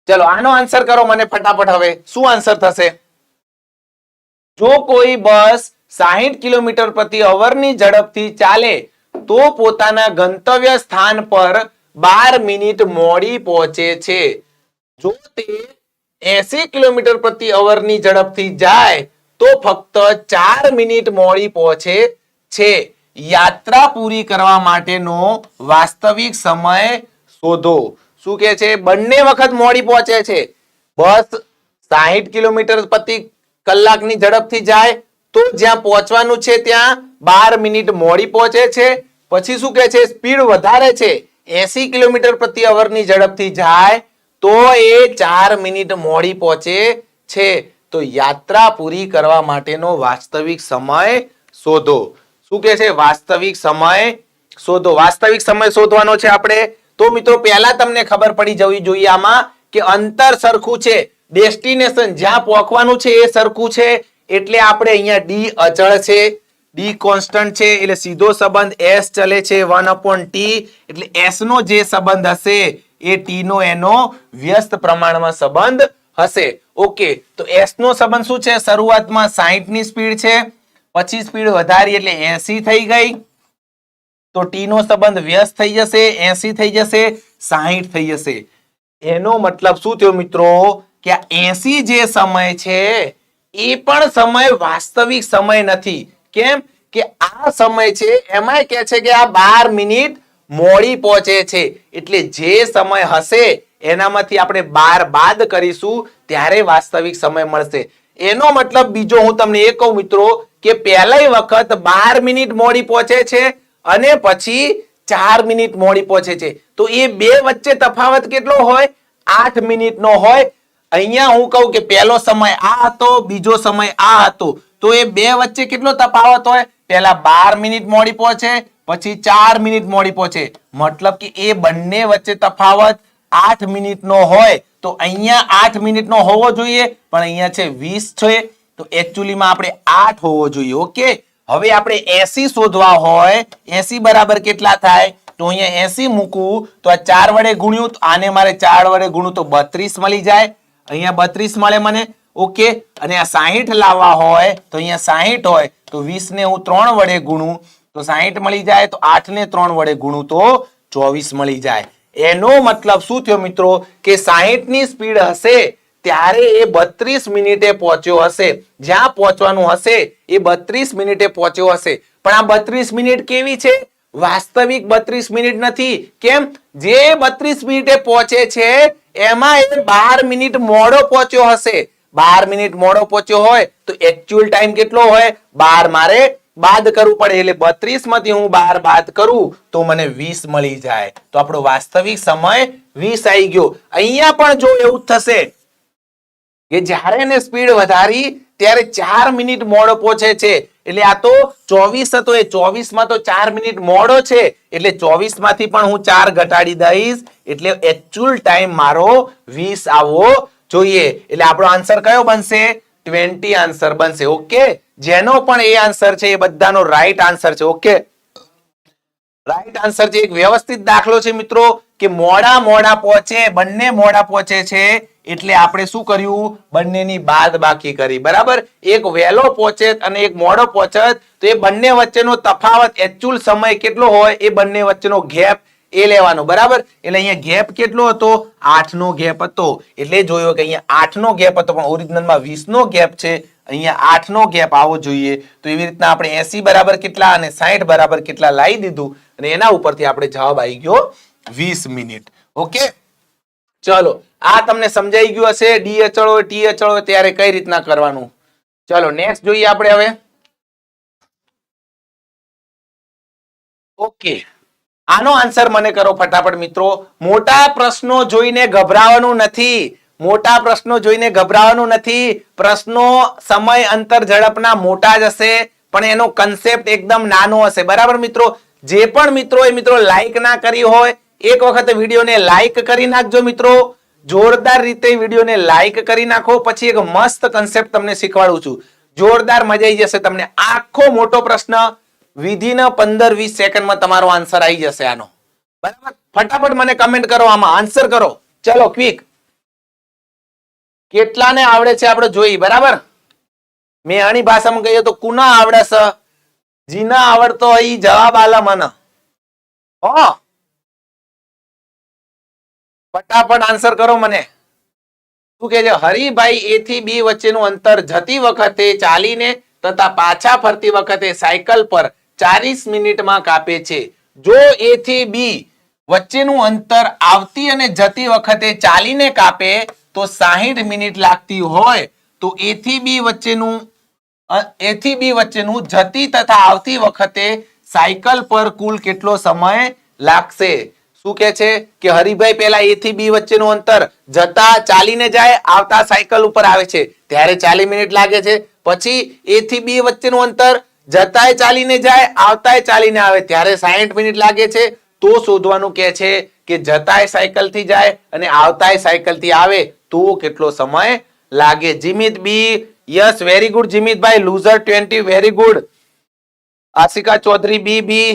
ચલો આનો આન્સર કરો મને ફટાફટ. હવે શું આન્સર થશે? જો કોઈ બસ 60 કિલોમીટર પ્રતિ અવરની ઝડપથી ચાલે તો પોતાના ગંતવ્ય સ્થાન પર 12 મિનિટ મોડી પહોંચે છે. જો તે 80 કિલોમીટર પ્રતિ અવરની ઝડપથી જાય તો ફક્ત 4 મિનિટ મોડી પહોંચે છે. યાત્રા પૂરી કરવા માટેનો વાસ્તવિક સમય શોધો. શું કે છે? બંને વખત મોડી પહોંચે છે. બસ 60 કિલોમીટર પ્રતિ કલાકની ઝડપથી જાય તો જ્યાં પહોંચવાનું છે ત્યાં 12 મિનિટ મોડી પહોંચે છે. પછી શું કહે છે? સ્પીડ વધારે છે, 80 કિલોમીટર પ્રતિ અવરની ઝડપથી જાય તો એ 4 મિનિટ મોડી પહોંચે છે. તો યાત્રા પૂરી કરવા માટેનો વાસ્તવિક સમય શોધો. શું કહે છે? વાસ્તવિક સમય શોધો. વાસ્તવિક સમય શોધવાનો છે આપણે. તો મિત્રો પહેલા તમને ખબર પડી જવી જોઈએ આમાં કે અંતર સરખું છે, ડેસ્ટિનેશન જ્યાં પહોંચવાનું છે એ સરખું છે, એટલે આપણે અહીંયા ડી અચળ છે, ડી કોન્સ્ટન્ટ છે, એટલે સીધો સંબંધ s ચલે છે 1/t, એટલે s નો જે સંબંધ હશે એ t નો એનો વ્યસ્ત પ્રમાણમાં સંબંધ હશે. ઓકે, તો s નો સંબંધ શું છે? શરૂઆતમાં 60 ની સ્પીડ છે, પછી સ્પીડ વધારી એટલે 80 થઈ ગઈ, તો t નો સંબંધ વ્યસ્ત થઈ જશે, 80 થઈ જશે, 60 થઈ જશે. એનો મતલબ શું થયો મિત્રો કે આ 80 જે સમય છે એ પણ સમય વાસ્તવિક સમય નથી. કેમ કે આ સમય છે એમાં કહે છે કે આ 12 મિનિટ મોડી પહોંચે છે, એટલે જે સમય હશે એનામાંથી આપણે 12 બાદ કરીશું ત્યારે વાસ્તવિક સમય મળશે. એનો મતલબ બીજો હું તમને એ કહું મિત્રો કે પહેલી વખત 12 મિનિટ મોડી પહોંચે છે અને પછી 4 મિનિટ મોડી પહોંચે છે, તો એ બે વચ્ચે તફાવત કેટલો હોય? 8 મિનિટ નો હોય. અહીંયા હું કહું કે પહેલો સમય આ હતો, બીજો સમય આ હતો, તો એ બે વચ્ચે કેટલો તફાવત હોય? પહેલા 12 મિનિટ મોડી પહોંચે, પછી 4 મિનિટ મોડી પહોંચે, મતલબ કે એ બંને વચ્ચે તફાવત 8 મિનિટ નો હોય. તો અહીંયા 8 મિનિટ નો હોવો જોઈએ, પણ અહીંયા છે 20 છે, તો એકચ્યુઅલીમાં આપણે 8 હોવો જોઈએ. ઓકે, હવે આપણે 80 શોધવા હોય, 80 બરાબર કેટલા થાય? તો અહીંયા 80 મૂકું તો આ 4 વડે ગુણ્યું, આને મારે 4 વડે ગુણું તો 32 મળી જાય, અહીંયા 32 મળે મને. ઓકે, અને આ 60 લાવવા હોય તો અહીંયા 60 હોય તો 20 ને હું 3 વડે ગુણું તો 60 મળી જાય, તો 8 ને 3 વડે ગુણું તો 24 મળી જાય. એનો મતલબ શું થયો મિત્રો કે 60 ની સ્પીડ હશે ત્યારે એ 32 મિનિટે પહોંચ્યો હશે, જ્યાં પહોંચવાનું હશે એ 32 મિનિટે પહોંચ્યો હશે. પણ આ 32 મિનિટ કેવી છે? વાસ્તવિક 32 મિનિટ નથી. કેમ? જે 32 મિનિટે પહોંચે છે એમાં એ 12 મિનિટ મોડો પહોંચ્યો હશે. 12 મિનિટ મોડો પહોંચ્યો હોય તો એકચ્યુઅલ ટાઈમ કેટલો હોય? 12 મારે બાદ કરવું પડે, એટલે 32 માંથી હું 12 બાદ કરું તો મને 20 મળી જાય, તો આપણો વાસ્તવિક સમય 20 આવી ગયો. અહીંયા પણ જો એવું થશે કે જ્યારે એને સ્પીડ વધારી ત્યારે 4 મિનિટ મોડો પહોંચે છે, એટલે આ તો 24 હતો, એ 24 માં તો 4 મિનિટ મોડો છે, એટલે 24 માંથી પણ હું 4 ઘટાડી દઈશ, એટલે એકચ્યુઅલ ટાઈમ મારો 20 આવવો જોઈએ. એટલે આપણો આન્સર કયો બનશે? 20 આન્સર બનશે. ઓકે, જેનો પણ એ આન્સર છે એ બધાનો રાઈટ આન્સર છે. ઓકે, રાઈટ આન્સર છે. એક વ્યવસ્થિત દાખલો છે મિત્રો કે મોડા પહોંચે, બંને મોડા પહોંચે છે, એટલે આપણે શું કર્યું? બંનેની બાદ બાકી કરી. બરાબર, એક વહેલો પહોંચે અને એક મોડો પહોંચે, તો એ બંને વચ્ચેનો તફાવત એકચ્યુઅલ સમય કેટલો હોય એ બંને વચ્ચેનો ગેપ એ લેવાનો. બરાબર, એટલે અહીંયા ગેપ કેટલો હતો? 8 નો ગેપ હતો, એટલે જોયો કે અહીંયા 8 નો ગેપ હતો, પણ ઓરિજિનલમાં 20 નો ગેપ છે, અહીંયા 8 નો ગેપ આવવો જોઈએ. તો એવી રીતના આપણે 80 બરાબર કેટલા અને 60 બરાબર કેટલા લાવી દીધું, અને એના ઉપરથી આપણે જવાબ આવી ગયો 20 મિનિટ. ઓકે, ચલો આ તમને સમજાઈ ગયું હશે. ડી અચળ હોય, ટી અચળ હોય ત્યારે કઈ રીતના કરવાનું. ચલો નેક્સ્ટ જોઈએ આપણે હવે. ઓકે, આનો આન્સર મને કરો ફટાફટ મિત્રો. મોટા પ્રશ્નો જોઈને ગભરાવાનું નથી, મોટા પ્રશ્નો જોઈને ગભરાવાનું નથી. પ્રશ્નો સમય અંતર ઝડપના મોટા જ હશે, પણ એનો કન્સેપ્ટ એકદમ નાનો હશે. બરાબર મિત્રો, જે પણ મિત્રો એ મિત્રો લાઈક ના કરી હોય એક વખત વિડીયોને લાઈક કરી નાખજો મિત્રો, જોરદાર રીતે વિડીયોને લાઈક કરી નાખો. પછી એક મસ્ત કન્સેપ્ટ તમને શીખવાડું છું, જોરદાર મજા આવી જશે તમને. આખો મોટો પ્રશ્ન વિધિન 15-20 સેકન્ડમાં તમારો આન્સર આવી જશે આનો. બરાબર, ફટાફટ મને કમેન્ટ કરો, આમાં આન્સર કરો. ચલો ક્વિક. કેટલાને આવડે છે આપણે જોઈ. બરાબર, મેં આની ભાષામાં કહીએ તો કુના આવડે છે? જીના આવડતો હોય જવાબ આલા મને. ફટાફટ આન્સર કરો મને. શું કે છે? હરિભાઈ એ થી બી વચ્ચેનું અંતર જતી વખતે ચાલીને તથા પાછા ફરતી વખતે સાયકલ પર 40 મિનિટમાં કાપે છે. જો એ થી બી વચ્ચેનું અંતર આવતી અને જતી વખતે ચાલીને કાપે તો 60 મિનિટ લાગતી હોય, તો એ થી બી વચ્ચેનું જતી તથા આવતી વખતે સાયકલ પર કુલ કેટલો સમય લાગશે? શું કે છે કે હરિભાઈ પહેલા એ થી બી વચ્ચેનું અંતર જતા ચાલીને જાય, આવતા સાયકલ ઉપર આવે છે ત્યારે 40 મિનિટ લાગે છે. પછી એ થી બી વચ્ચેનું અંતર જતાય ચાલીને જાય, આવતાય ચાલીને આવે ત્યારે 60 મિનિટ લાગે છે. તો શોધવાનું કે છે કે જતાય સાયકલ થી જાય અને આવતાય સાયકલ થી આવે તો કેટલો સમય લાગે. Jimit B, yes very good જીમિતભાઈ. લૂઝર 20 very good. Ashika Chaudhary B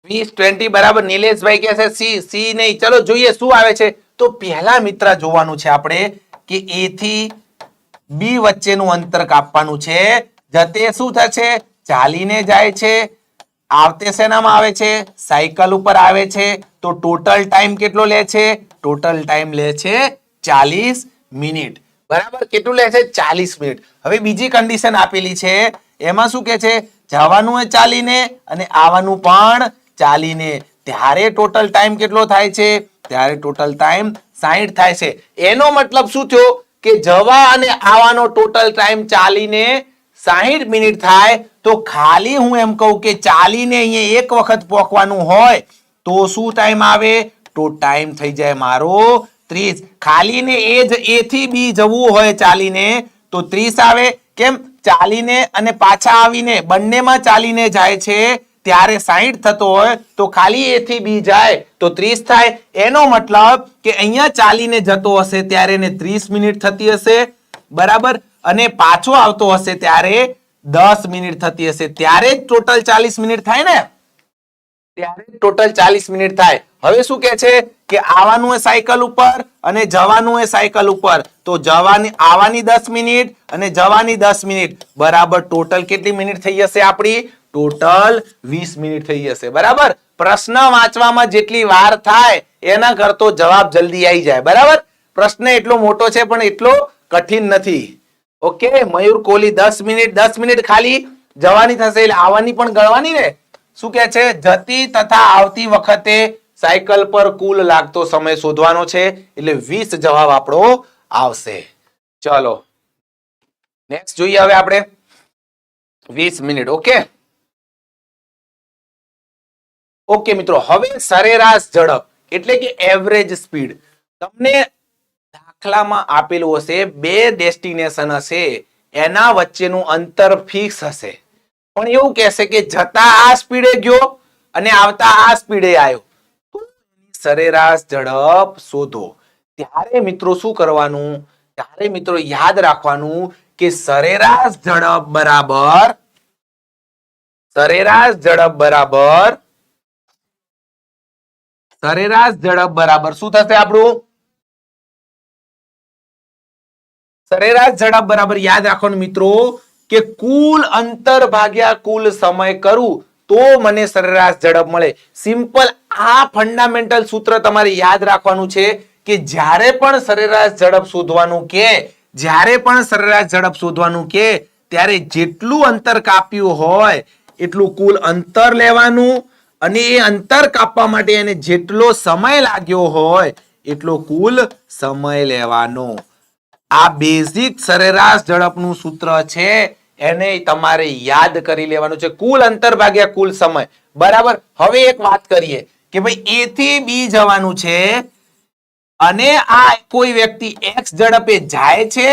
20 બરાબર. નિલેશભાઈ કહે છે સી નહીં. ચલો જોઈએ શું આવે છે. તો પહેલા મિત્ર જોવાનું છે આપણે કે એ થી બી વચ્ચેનું અંતર કાપવાનું છે. જતે શું થશે? ચાલીને જાય છે. આવતે શેનામાં આવે છે? સાયકલ ઉપર આવે છે. તો ટોટલ ટાઈમ કેટલો લે છે? ટોટલ ટાઈમ લે છે 40 મિનિટ. બરાબર. કેટલું લે છે? 40 મિનિટ. હવે બીજી કન્ડિશન આપેલી છે. એમાં શું કે છે? જવાનું એ ચાલીને અને આવવાનું પણ ચાલીને. ત્યારે ટોટલ ટાઈમ કેટલો થાય છે? ત્યારે ટોટલ ટાઈમ 60 થાય છે. એનો મતલબ શું થયો કે જવા અને આવવાનો ટોટલ ટાઈમ ચાલીને 60 મિનિટ થાય. તો ખાલી હું એમ કહું કે ચાલીને અહીંયા એક વખત પહોંચવાનું હોય તો શું ટાઈમ આવે? તો ટાઈમ થઈ જાય મારો 30. ખાલીને એ જ એ થી બી જવું હોય ચાલીને તો 30 આવે. કેમ? ચાલીને અને પાછા આવીને બંનેમાં ચાલીને જાય છે ત્યારે 60 થતો હોય તો ખાલી એ થી બી જાય તો 30 થાય. એનો મતલબ કે અહીંયા ચાલીને જતો હશે ત્યારે એને 30 મિનિટ થતી હશે. બરાબર. અને પાછો આવતો હશે ત્યારે 10 મિનિટ થતી હશે. ત્યારે જ ટોટલ 40 મિનિટ થાય ને. ત્યારે ટોટલ 40 મિનિટ થાય. હવે શું કે છે કે આવવાનું એ સાયકલ ઉપર અને જવાનું એ સાયકલ ઉપર. તો આવવાની 10 મિનિટ અને જવાની 10 મિનિટ બરાબર ટોટલ કેટલી મિનિટ થઈ જશે આપણી? ટોટલ 20 મિનિટ થઈ જશે. બરાબર. પ્રશ્ન વાંચવામાં જેટલી વાર થાય એના કરતો જવાબ જલ્દી આવી જાય. બરાબર. પ્રશ્ન એટલો મોટો છે પણ એટલો કઠિન નથી. ઓકે. મયુર કોહલી 10 મિનિટ ખાલી જવાની થશે એટલે આવવાની પણ ગણવાની ને. શું કે છે? જતી તથા આવતી વખતે સાયકલ પર કુલ લાગતો સમય શોધવાનો છે એટલે 20 જવાબ આપણો આવશે. ચલો નેક્સ્ટ જોઈએ હવે આપણે 20 મિનિટ. ઓકે મિત્રો. હવે સરેરાશ ઝડપ એટલે કે એવરેજ સ્પીડ. તમને દાખલામાં આપેલું હશે બે ડેસ્ટિનેશન હશે એના વચ્ચેનું અંતર ફિક્સ હશે પણ એવું કહેશે કે જતા આ સ્પીડે ગયો અને આવતા આ સ્પીડે આવ્યો તો સરેરાશ ઝડપ શોધો. ત્યારે મિત્રો શું કરવાનું? ત્યારે મિત્રો યાદ રાખવાનું કે સરેરાશ ઝડપ બરાબર શું થશે આપણું? સરેરાશ ઝડપ બરાબર યાદ રાખવાનું મિત્રો કે કુલ અંતર ભાગ્યા કુલ સમય કરું તો મને સરેરાશ ઝડપ મળે. સિમ્પલ આ ફંડામેન્ટલ સૂત્ર તમારે યાદ રાખવાનું છે કે જ્યારે પણ સરેરાશ ઝડપ શોધવાનું કે ત્યારે જેટલું અંતર કાપ્યું હોય એટલું કુલ અંતર લેવાનું અને એ અંતર કાપવા માટે એને જેટલો સમય લાગ્યો હોય એટલો કુલ સમય લેવાનો. આ બેઝિક સરેરાશ ઝડપનું સૂત્ર છે. એને તમારે યાદ કરી લેવાનું છે. કુલ અંતર ભાગ્યા કુલ સમય. બરાબર. હવે એક વાત કરીએ કે ભાઈ એ થી બી જવાનું છે અને આ કોઈ વ્યક્તિ x ઝડપે જાય છે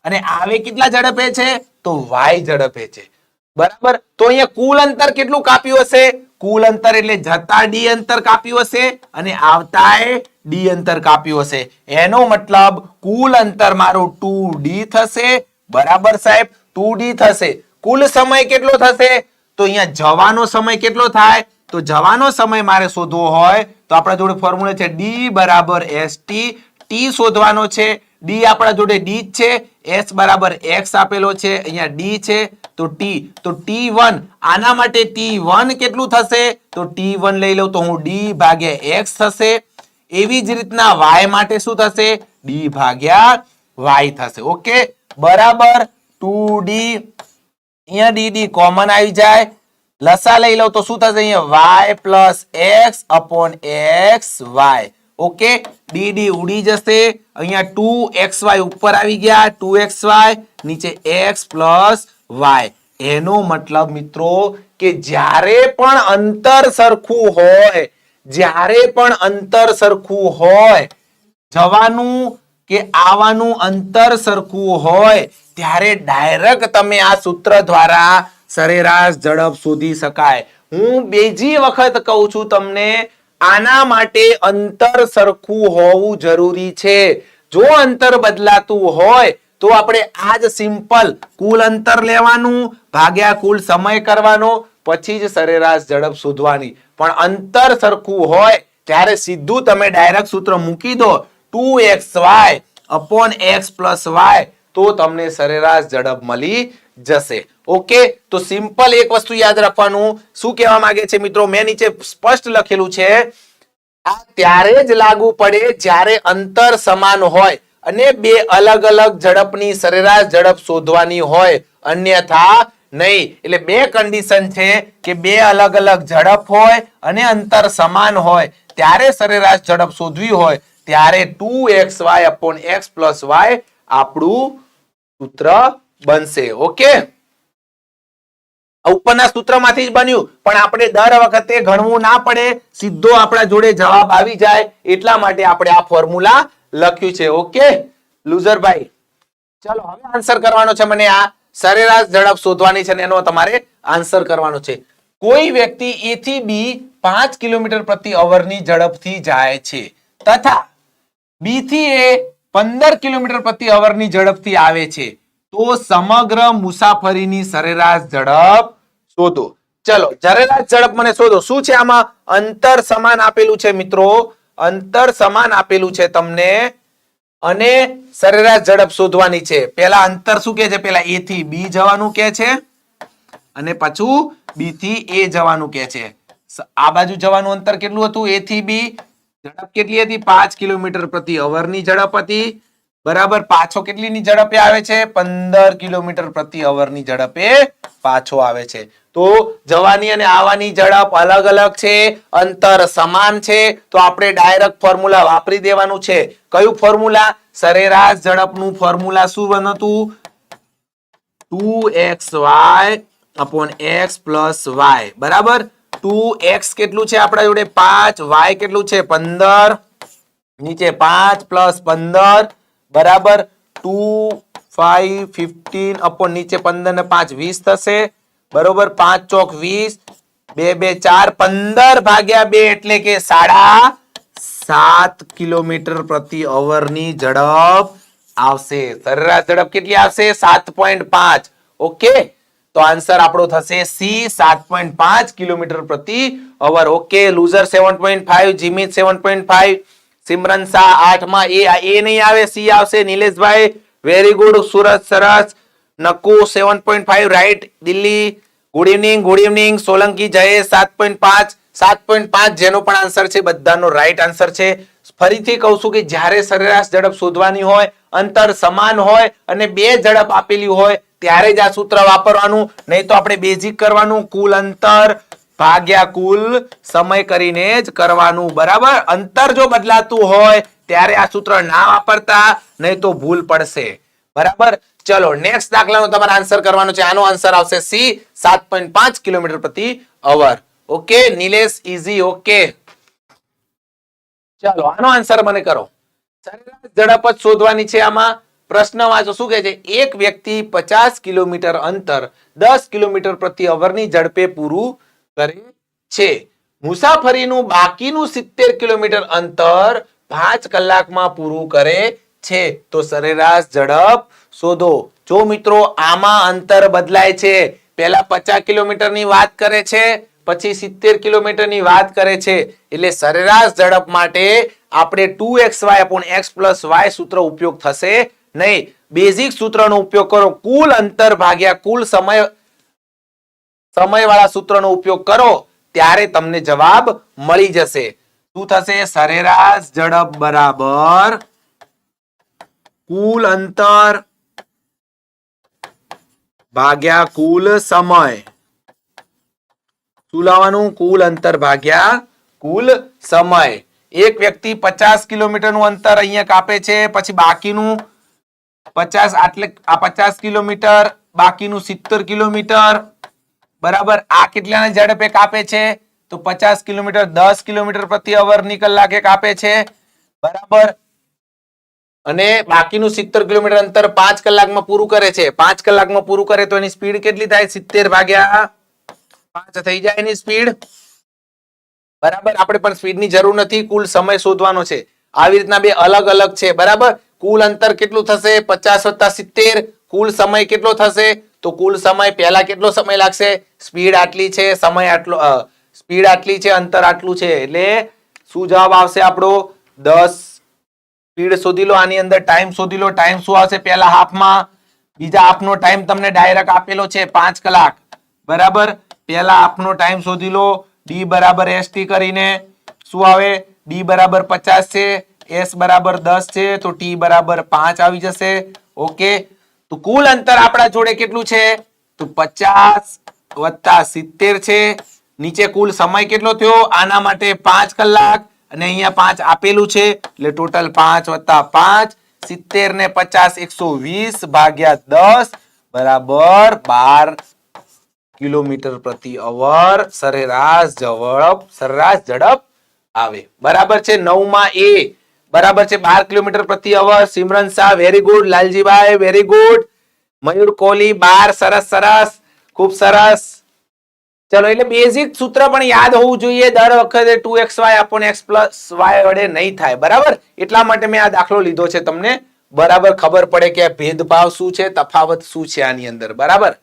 અને આવે કેટલા ઝડપે છે? તો y ઝડપે છે. બરાબર. તો અહીંયા કુલ અંતર કેટલું કાપ્યું હશે? કુલ અંતર એટલે જતા d અંતર કાપ્યું હશે અને આવતા d અંતર કાપ્યું હશે. એનો મતલબ કુલ અંતર મારું 2d થશે. બરાબર સાહેબ. 2d થશે. કુલ સમય કેટલો થશે? તો અહીંયા જવાનો સમય કેટલો થાય? તો જવાનો સમય મારે શોધવો હોય તો આપણા જોડે ફોર્મ્યુલા છે d બરાબર st. t શોધવાનો છે. d આપણા જોડે d જ છે. s બરાબર x આપેલો છે. અહીંયા d છે તો t. તો t1 આના માટે t1 કેટલું થશે? તો t1 લઈ લઉં તો હું d ભાગ્યા x થશે. એવી જ રીતના y માટે શું થશે? d ભાગ્યા y થશે. ઓકે. બરાબર. 2d અહીંયા dd કોમન આવી જાય. લસા લઈ લઉં તો શું થશે? અહીંયા y plus x upon x y. Okay. dd ઉડી જશે. અહીંયા 2xy ઉપર આવી ગયા. 2xy નીચે x પ્લસ y. એનો મતલબ મિત્રો કે જ્યારે પણ અંતર સરખું હોય જવાનું કે આવવાનું અંતર સરખું હોય ત્યારે ડાયરેક્ટ તમે આ સૂત્ર દ્વારા સરેરાશ ઝડપ શોધી શકાય. હું બીજી વખત કહું છું તમને આના માટે અંતર સરખું હોવું જરૂરી છે. જો અંતર બદલાતું હોય તો આપણે આ જ સિમ્પલ કુલ અંતર લેવાનું ભાગ્યા કુલ સમય કરવાનો, પછી જ સરેરાશ ઝડપ શોધવાની. પણ અંતર સરખું હોય ત્યારે સીધું તમે ડાયરેક્ટ સૂત્ર મૂકી દો 2xy upon x plus y, તો તમને સરેરાશ ઝડપ મળી જશે. ઓકે, તો સિમ્પલ એક વસ્તુ યાદ રાખવાનું. શું કહેવા માંગે છે મિત્રો? મેં નીચે સ્પષ્ટ લખેલું છે, આ ત્યારે જ લાગુ પડે જ્યારે અંતર સમાન હોય અને બે અલગ અલગ ઝડપની સરેરાશ ઝડપ શોધવાની હોય, અન્યથા નહીં. એટલે બે કન્ડિશન છે કે બે અલગ અલગ ઝડપ હોય અને અંતર સમાન હોય, ત્યારે સરેરાશ ઝડપ શોધવી હોય ત્યારે 2xy upon x plus y આપણું સૂત્ર બનશે. ઓકે, ઉપરના સૂત્રમાંથી જ બન્યું, પણ આપણે દર વખતે ગણવું ના પડે, સીધો આપણા જોડે જવાબ આવી જાય એટલા માટે આપણે આ ફોર્મ્યુલા લખ્યું છે. ઓકે લુઝરભાઈ, ચલો હવે આન્સર કરવાનો છે. મને આ સરેરાશ ઝડપ શોધવાની છે અને એનો તમારે આન્સર કરવાનો છે. કોઈ વ્યક્તિ A થી B 5 કિલોમીટર પ્રતિ અવરની ઝડપથી જાય છે તથા B થી A 15 કિલોમીટર પ્રતિ અવરની ઝડપથી આવે છે, તો સમગ્ર મુસાફરીની સરેરાશ ઝડપ શોધો. ચલો, સરેરાશ ઝડપ મને શોધો. શું છે આમાં? અંતર સમાન આપેલું છે મિત્રો, અંતર સમાન આપેલું છે તમને અને સરેરાશ ઝડપ શોધવાની છે. પેલા અંતર શું કે છે? પેલા A થી B જવાનું કે છે અને પાછું B થી A જવાનું કે છે. આ બાજુ જવાનું અંતર કેટલું હતું? A થી B ઝડપ કેટલી હતી? 5 કિલોમીટર પ્રતિ અવરની ઝડપ હતી. બરાબર, પાછો કેટલીની ઝડપે આવે છે? 15 કિલોમીટર પ્રતિ અવરની ઝડપે પાછો આવે છે. તો જવાની અને આવવાની ઝડપ અલગ અલગ છે, અંતર સમાન છે, તો આપણે ડાયરેક્ટ ફોર્મ્યુલા વાપરી દેવાનું છે. કયું ફોર્મ્યુલા? સરેરાશ ઝડપનું ફોર્મ્યુલા શું બનતું? 2xy upon x plus y. બરાબર, 2x કેટલું છે આપણા જોડે? 5, y કેટલું છે? 15, નીચે 5 plus 15 બરાબર 2 5 15 upon નીચે 15 ને 5 20 થશે. બરોબર, 5 ચોક 20, 2 2 4, 15 ભાગ્યા 2 એટલે કે 7.5 કિલોમીટર પ્રતિ અવરની ઝડપ આવશે. સરેરાશ ઝડપ કેટલી આવશે? 7.5. ઓકે, તો આન્સર આપણો થશે સી, 7.5 કિલોમીટર પ્રતિ hour. Okay, loser 7.5, Jimit 7.5, Simran Shah 8 માં એ નહીં આવે, સી આવશે. નિલેશભાઈ વેરી ગુડ, સુરત સરસ, નકુ 7.5 right, Delhi good evening, good evening, Solanki Jayesh 7.5, 7.5 જેનો પણ આન્સર છે બધાનો રાઈટ આન્સર છે. ફરીથી કહું છું કે જ્યારે સરેરાશ ઝડપ શોધવાની હોય, અંતર સમાન હોય અને બે ઝડપ આપેલી હોય ત્યારે જ આ સૂત્ર વાપરવાનું, નહીં તો આપણે બેઝિક કરવાનું, કુલ અંતર ભાગ્યા કુલ સમય કરીને જ કરવાનું. બરાબર, અંતર જો બદલાતું હોય ત્યારે આ સૂત્ર ના વાપરતા, નહીં તો ભૂલ પડશે. બરાબર, ચલો નેક્સ્ટ દાખલાનો તમારે આન્સર કરવાનો છે. આનો આન્સર આવશે સી, 7.5 કિલોમીટર પ્રતિ hour. Okay Nilesh, easy. Okay, ચલો આનો આન્સર મને કરો. સરેરાશ ઝડપ જ શોધવાની છે. આમાં પ્રશ્ન વાંચો, શું કહે છે? એક વ્યક્તિ 50 કિલોમીટર અંતર 10 કિલોમીટર પ્રતિ અવરની ઝડપે પૂરું કરે છે. મુસાફરીનું બાકીનું 70 કિલોમીટર અંતર 5 કલાકમાં પૂરું કરે છે, તો સરેરાશ ઝડપ શોધો. જો મિત્રો આમાં અંતર બદલાય છે, પહેલા 50 કિલોમીટરની વાત કરે છે, પછી 70 કિલોમીટરની વાત કરે છે, એટલે સરેરાશ ઝડપ માટે આપણે 2xy upon x plus y સૂત્ર ઉપયોગ થશે નહીં. બેઝિક સૂત્રનો ઉપયોગ કરો, કુલ અંતર ભાગ્યા કુલ સમય વાળા સૂત્રનો ઉપયોગ કરો ત્યારે તમને જવાબ મળી જશે. શું થશે? સરેરાશ ઝડપ બરાબર કુલ અંતર ભાગ્યા કુલ સમય. શું લાવવાનું? કુલ અંતર ભાગ્યા કુલ સમય. એક વ્યક્તિ 50 કિલોમીટરનું અંતર અહીંયા કાપે છે, પછી બાકીનું 50 એટલે આ 50 કિલોમીટર, બાકીનું 70 કિલોમીટર. બરાબર, આ કેટલાની ઝડપે કાપે છે? તો 50 કિલોમીટર 10 કિલોમીટર પ્રતિ અવરની કલાકે કાપે છે. બરાબર, અને બાકીનું 70 કિલોમીટર અંતર 5 કલાકમાં પૂરું કરે છે. 5 કલાકમાં પૂરું કરે તો એની સ્પીડ કેટલી થાય? 70 ભાગ્યા 5 થઈ જાય એની સ્પીડ. બરાબર. આપણે પણ સ્પીડની જરૂર નથી, કુલ સમય શોધવાનો છે. આવી રીતના બે અલગ અલગ છે. બરાબર. કુલ અંતર કેટલું થશે? 50 + 70. કુલ સમય કેટલો થશે? તો કુલ સમય પહેલા કેટલો સમય લાગશે? સ્પીડ આટલી છે, સમય આટલો, સ્પીડ આટલી છે, અંતર આટલું છે, એટલે શું જવાબ આવશે આપણો? 10. સ્પીડ શોધી લો, આની અંદર ટાઈમ શોધી લો. ટાઈમ શું આવશે? પહેલા હાફમાં, બીજા હાફનો ટાઈમ તમને ડાયરેક્ટ આપેલો છે 5 કલાક. બરાબર. પહેલા હાફનો ટાઈમ શોધી લો. D બરાબર ST કરીને શું આવે? D બરાબર 50 છે, S બરાબર 10 છે, તો T બરાબર 5 આવી જશે. ઓકે. તો કુલ અંતર આપણા જોડે કેટલું છે? તો 50 + 70 છે. નીચે કુલ સમય કેટલો થયો? આના માટે 5 કલાક અને અહીંયા 5 આપેલું છે, એટલે ટોટલ 5 + 5, 70 ને 50, 120 ભાગ્યા 10 બરાબર 12 કિલોમીટર પ્રતિ અવર સરેરાશ ઝડપ આવે. બરાબર છે. 9માં A બરાબર છે 12 કિલોમીટર પ્રતિ hour. Simran Shah very good. લાલજીભાઈ વેરી ગુડ. મયુર કોહલી 12. સરસ સરસ, ખૂબ સરસ. ચલો, એટલે બેઝિક સૂત્ર પણ યાદ હોવું જોઈએ. દર વખતે 2xy / x + y વડે નહીં થાય. બરાબર. એટલા માટે મેં આ દાખલો લીધો છે, તમને બરાબર ખબર પડે કે ભેદભાવ શું છે, તફાવત શું છે આની અંદર. બરાબર.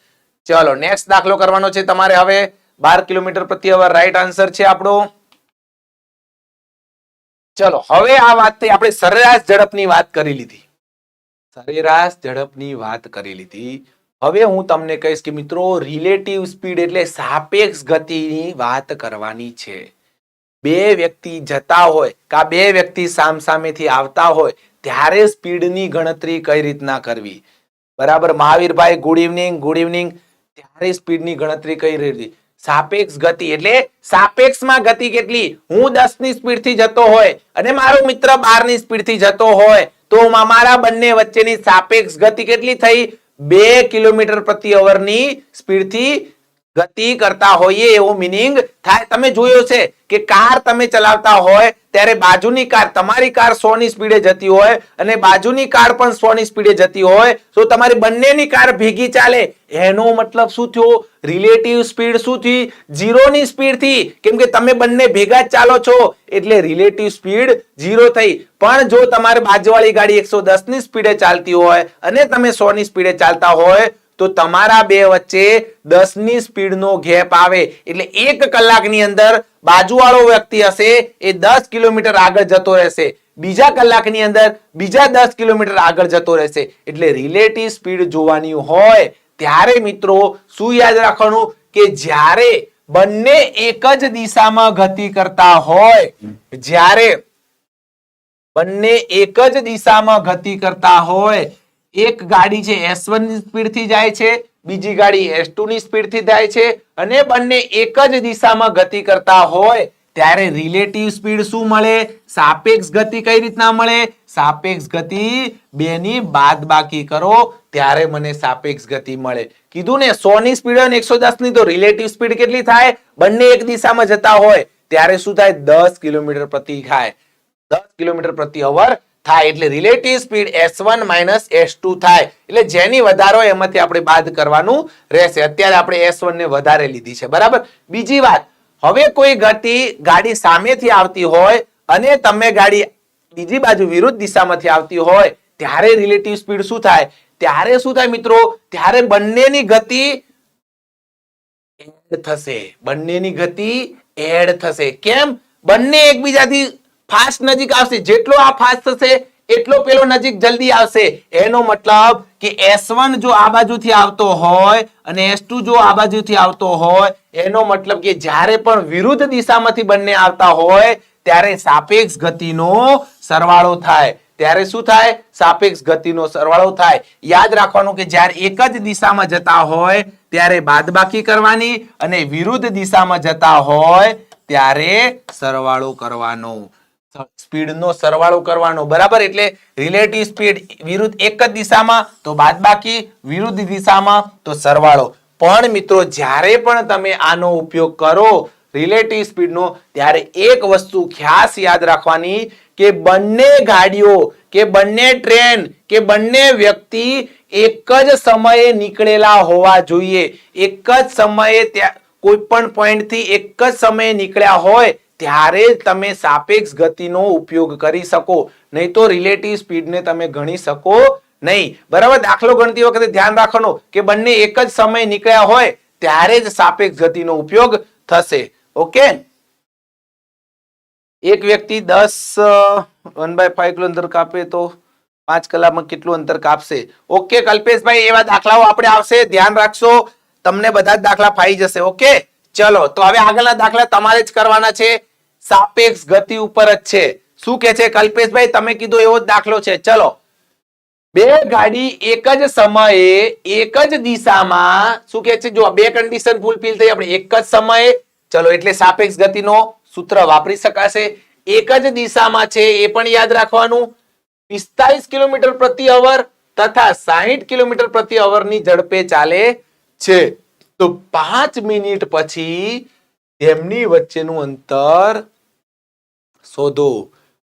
ચલો, નેક્સ્ટ દાખલો કરવાનો છે તમારે હવે. 12 કિલોમીટર પ્રતિ અવર રાઈટ આન્સર છે આપણો. ચલો, હવે આ વાત થઈ, આપણે સરેરાશ ઝડપની વાત કરી લીધી. સરેરાશ ઝડપની વાત કરી લીધી. હવે હું તમને કહીશ કે મિત્રો, રિલેટિવ સ્પીડ એટલે સાપેક્ષ ગતિની વાત કરવાની છે. બે વ્યક્તિ જતા હોય કે બે વ્યક્તિ સામસામેથી આવતા હોય ત્યારે સ્પીડની ગણતરી કઈ રીતના કરવી. બરાબર. મહાવીરભાઈ ગુડ ઇવનિંગ. Good evening. ત્યારે સ્પીડની ગણતરી કઈ રીતે? સાપેક્ષ ગતિ એટલે સાપેક્ષમાં ગતિ કેટલી? હું 10 ની સ્પીડથી જતો હોય અને મારો મિત્ર 12 ની સ્પીડથી જતો હોય, તો મારા બંને વચ્ચેની સાપેક્ષ ગતિ કેટલી થઈ? 2 કિલોમીટર પ્રતિ અવરની સ્પીડથી ગતિ કરતા હોઈએ એવો મીનિંગ થાય. તમે જોયો છે કે કાર તમે ચલાવતા હોય ત્યારે બાજુની કાર, તમારી કાર 100 ની સ્પીડે જતી હોય અને બાજુની કાર પણ 100 ની સ્પીડે જતી હોય, તો તમારી બંનેની કાર ભેગી ચાલે. એનો મતલબ શું થયો? રિલેટિવ સ્પીડ શું થઈ? 0 ની સ્પીડ થી. કેમ કે તમે બંને ભેગા જ ચાલો છો, એટલે રિલેટિવ સ્પીડ 0 થઈ. પણ જો તમારી બાજુવાળી ગાડી 110 ની સ્પીડે ચાલતી હોય અને તમે 100 ની સ્પીડે ચાલતા હોય, તો તમારા બે વચ્ચે 10 ની સ્પીડનો ગેપ આવે. એટલે 1 કલાકની અંદર બાજુવાળો વ્યક્તિ હશે એ 10 કિલોમીટર આગળ જતો રહેશે, બીજા કલાકની અંદર બીજા 10 કિલોમીટર આગળ જતો રહેશે. એટલે રિલેટિવ સ્પીડ જોવાની હોય ત્યારે મિત્રો શું યાદ રાખવાનું? કે જ્યારે બંને એક જ દિશામાં ગતિ કરતા હોય, જ્યારે બંને એક જ દિશામાં ગતિ કરતા હોય, એક ગાડી છે S1 ની સ્પીડથી જાય છે, બીજી ગાડી S2 ની સ્પીડથી જાય છે, અને બંને એક જ દિશામાં ગતિ કરતા હોય ત્યારે રિલેટિવ સ્પીડ શું મળે? સાપેક્ષ ગતિ. કઈ રીતના મળે? સાપેક્ષ ગતિ 2 ની બાદબાકી કરો ત્યારે મને સાપેક્ષ ગતિ મળે. કીધું ને, 100 ની સ્પીડ અને 110 ની, તો રિલેટિવ સ્પીડ કેટલી થાય? બંને એક દિશામાં જતા હોય ત્યારે શું થાય? 10 કિલોમીટર પ્રતિ થાય, 10 કિલોમીટર પ્રતિ અવર થાય. એટલે રિલેટિવ સ્પીડ S1 - S2 થાય. એટલે જેની વધારો એમાંથી આપણે બાદ કરવાનું રહેશે. અત્યારે આપણે S1 ને વધારે લીધી છે. બરાબર. બીજી વાત, હવે કોઈ ગાડી સામેથી આવતી હોય અને તમે ગાડી બીજી બાજુ વિરુદ્ધ દિશામાંથી આવતી હોય ત્યારે રિલેટિવ સ્પીડ શું થાય? ત્યારે શું થાય મિત્રો? ત્યારે બંનેની ગતિ એડ થશે. બંનેની ગતિ એડ થશે. કેમ? બંને એકબીજાથી ફાસ્ટ નજીક આવશે. જેટલો આ ફાસ્ટ થશે એટલો પેલો નજીક જલ્દી આવશે. એનો મતલબ કે S1 જો આ બાજુથી આવતો હોય અને S2 જો આ બાજુથી આવતો હોય, એનો મતલબ કે જ્યારે પણ વિરુદ્ધ દિશામાંથી બંને આવતા હોય ત્યારે સાપેક્ષ ગતિનો સરવાળો થાય. ત્યારે શું થાય? સાપેક્ષ ગતિનો સરવાળો થાય. યાદ રાખવાનું કે જ્યારે એક જ દિશામાં જતા હોય ત્યારે બાદબાકી કરવાની અને વિરુદ્ધ દિશામાં જતા હોય ત્યારે સરવાળો કરવાનો. સ્પીડનો સરવાળો કરવાનો. બરાબર. એટલે રિલેટિવ સ્પીડ વિરુદ્ધ એક જ દિશામાં તો બાદબાકી, વિરુદ્ધ દિશામાં તો સરવાળો. પણ મિત્રો જ્યારે પણ તમે આનો ઉપયોગ કરો રિલેટિવ સ્પીડનો, ત્યારે એક વસ્તુ ખાસ યાદ રાખવાની કે બંને ગાડીઓ કે બંને ટ્રેન કે બંને વ્યક્તિ એક જ સમયે નીકળેલા હોવા જોઈએ. એક જ સમયે કોઈ પણ પોઈન્ટ થી એક જ સમયે નીકળ્યા હોય ત્યારે જ તમે સાપેક્ષ ગતિનો ઉપયોગ કરી શકો, નહીં તો રિલેટિવ સ્પીડને તમે ગણી શકો નહીં. બરાબર, દાખલો ગણતી વખતે ધ્યાન રાખવાનું કે બંને એક જ સમય નીકળ્યા હોય ત્યારે જ સાપેક્ષ ગતિનો ઉપયોગ થશે. ઓકે, એક વ્યક્તિ 1/5 કિલો અંતર કાપે તો 5 કલાકમાં કેટલું અંતર કાપશે? ઓકે કલ્પેશભાઈ, એવા દાખલાઓ આપણે આવશે, ધ્યાન રાખશો, તમને બધા જ દાખલા ફાઈ જશે. ઓકે ચલો, તો હવે આગળના દાખલા તમારે જ કરવાના છે, સાપેક્ષ ગતિ ઉપર જ છે. શું કે છે કલ્પેશભાઈ? તમે કીધું એવો જ દાખલો છે. ચલો, બે ગાડી એક જ સમયે એક જ દિશામાં, શું કે છે, જો બે કન્ડિશન ફૂલફિલ થઈ આપણે એક જ સમયે, ચલો એટલે સાપેક્ષ ગતિનો સૂત્ર વાપરી શકાશે. એક જ દિશામાં છે એ પણ યાદ રાખવાનું, 45 કિલોમીટર પ્રતિ અવર તથા 60 કિલોમીટર પ્રતિ અવર ની ઝડપે ચાલે છે. તો 5 મિનિટ પછી તેમની વચ્ચેનું અંતર શોધો.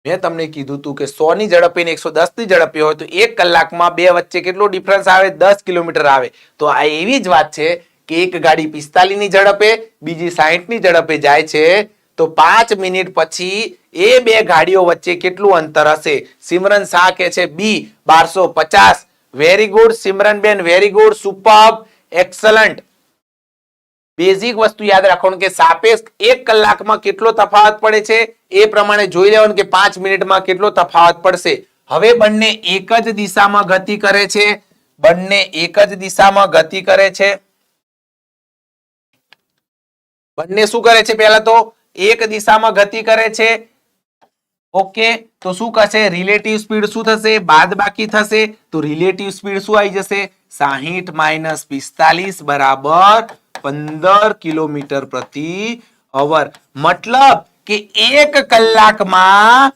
મેં તમને કીધું હતું કે 100 ની ઝડપે ને 110 ની ઝડપે હોય તો 1 કલાકમાં બે વચ્ચે કેટલો ડિફરન્સ આવે? 10 કિલોમીટર આવે. તો આ એવી જ વાત છે કે એક ગાડી 45 ની ઝડપે, બીજી 60 ની ઝડપે જાય છે, તો 5 મિનિટ પછી એ બે ગાડીઓ વચ્ચે કેટલું અંતર હશે? સિમરન શાહ કે છે બી 1250. વેરી ગુડ સિમરનબેન, very good, superb, excellent. Basic વસ્તુ યાદ રાખવાનું કે સાપેક્ષ 1 કલાકમાં કેટલો તફાવત પડે છે એ પ્રમાણે જોઈ લેવાનું કે 5 મિનિટમાં કેટલો તફાવત પડશે. હવે બંને એક જ દિશામાં ગતિ કરે છે, બંને એક જ દિશામાં ગતિ કરે છે. બંને શું કરે છે? પહેલા તો એક દિશામાં ગતિ કરે છે. ઓકે, તો શું કરશે? રિલેટિવ સ્પીડ શું થશે? બાદબાકી થશે. તો રિલેટિવ સ્પીડ શું આવી જશે? 60 - 45 બરાબર 15 કિલોમીટર પ્રતિ અવર. મતલબ કે એક કલાકમાં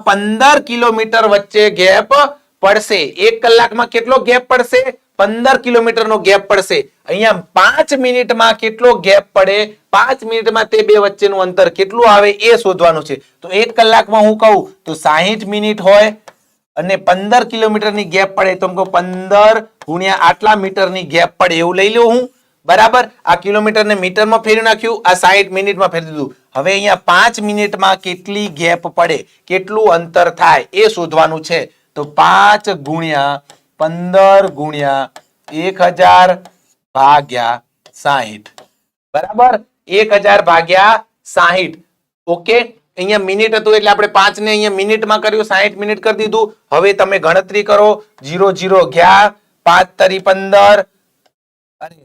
15 કિલોમીટર વચ્ચે ગેપ પડશે. એક કલાકમાં કેટલો ગેપ પડશે? 15 કિલોમીટર નો ગેપ પડશે. અહીંયા 5 મિનિટમાં કેટલો ગેપ પડે? 5 મિનિટમાં તે બે વચ્ચેનું અંતર કેટલું આવે એ શોધવાનું છે. તો એક કલાકમાં હું કહું તો 60 મિનિટ હોય અને 15 કિલોમીટરની ગેપ પડે તો 15 ગુણ્યા આટલા મીટરની ગેપ પડે એવું લઈ લઉં હું. બરાબર, આ કિલોમીટરને મીટરમાં ફેરવી નાખ્યું, આ 60 મિનિટમાં ફેરવી દીધું. હવે અહીંયા 5 મિનિટમાં કેટલી ગેપ પડે, કેટલું અંતર થાય એ શોધવાનું છે. તો 5 ગુણ્યા 15 ગુણ્યા 1000 ભાગ્યા 60. બરાબર, 1000 ભાગ્યા 60. ઓકે, અહીંયા મિનિટ હતું એટલે આપણે 5 ને અહીંયા મિનિટમાં કર્યું, 60 મિનિટ કરી દીધું. હવે તમે ગણતરી કરો, 0 0 ગયા, 5 તરી 15 અને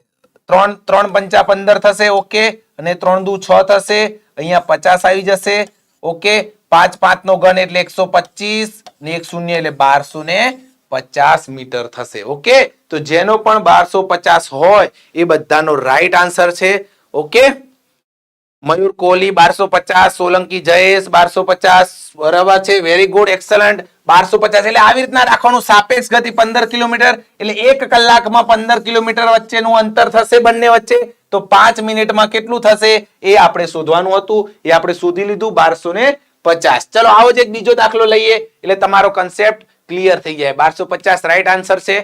3 3 પંચા 15 થશે. ઓકે, અને 3 દુ 6 થશે, અહીંયા 50 આવી જશે. ઓકે, 5 5 નો ઘન એટલે 125 ને 1 શૂન્ય એટલે 1250 મીટર થશે. ઓકે, તો જેનો પણ 1250 હોય એ બધાનો રાઈટ આન્સર છે. ઓકે, મયુર કોહલી 1250, સોલંકી જયેશ 1250 બરાબર છે. Very good, excellent. 1250 એટલે આવી રીતના રાખવાનું. સાપેક્ષ ગતિ 15 કિલોમીટર એટલે 1 કલાકમાં 15 કિલોમીટર વચ્ચેનું અંતર થશે બંને વચ્ચે. તો 5 મિનિટમાં કેટલું થશે એ આપણે શોધવાનું હતું, એ આપણે શોધી લીધું 1250. ચલો આવો જ એક બીજો દાખલો લઈએ એટલે તમારો કન્સેપ્ટ ક્લિયર થઈ જાય. 1250 રાઈટ આન્સર છે.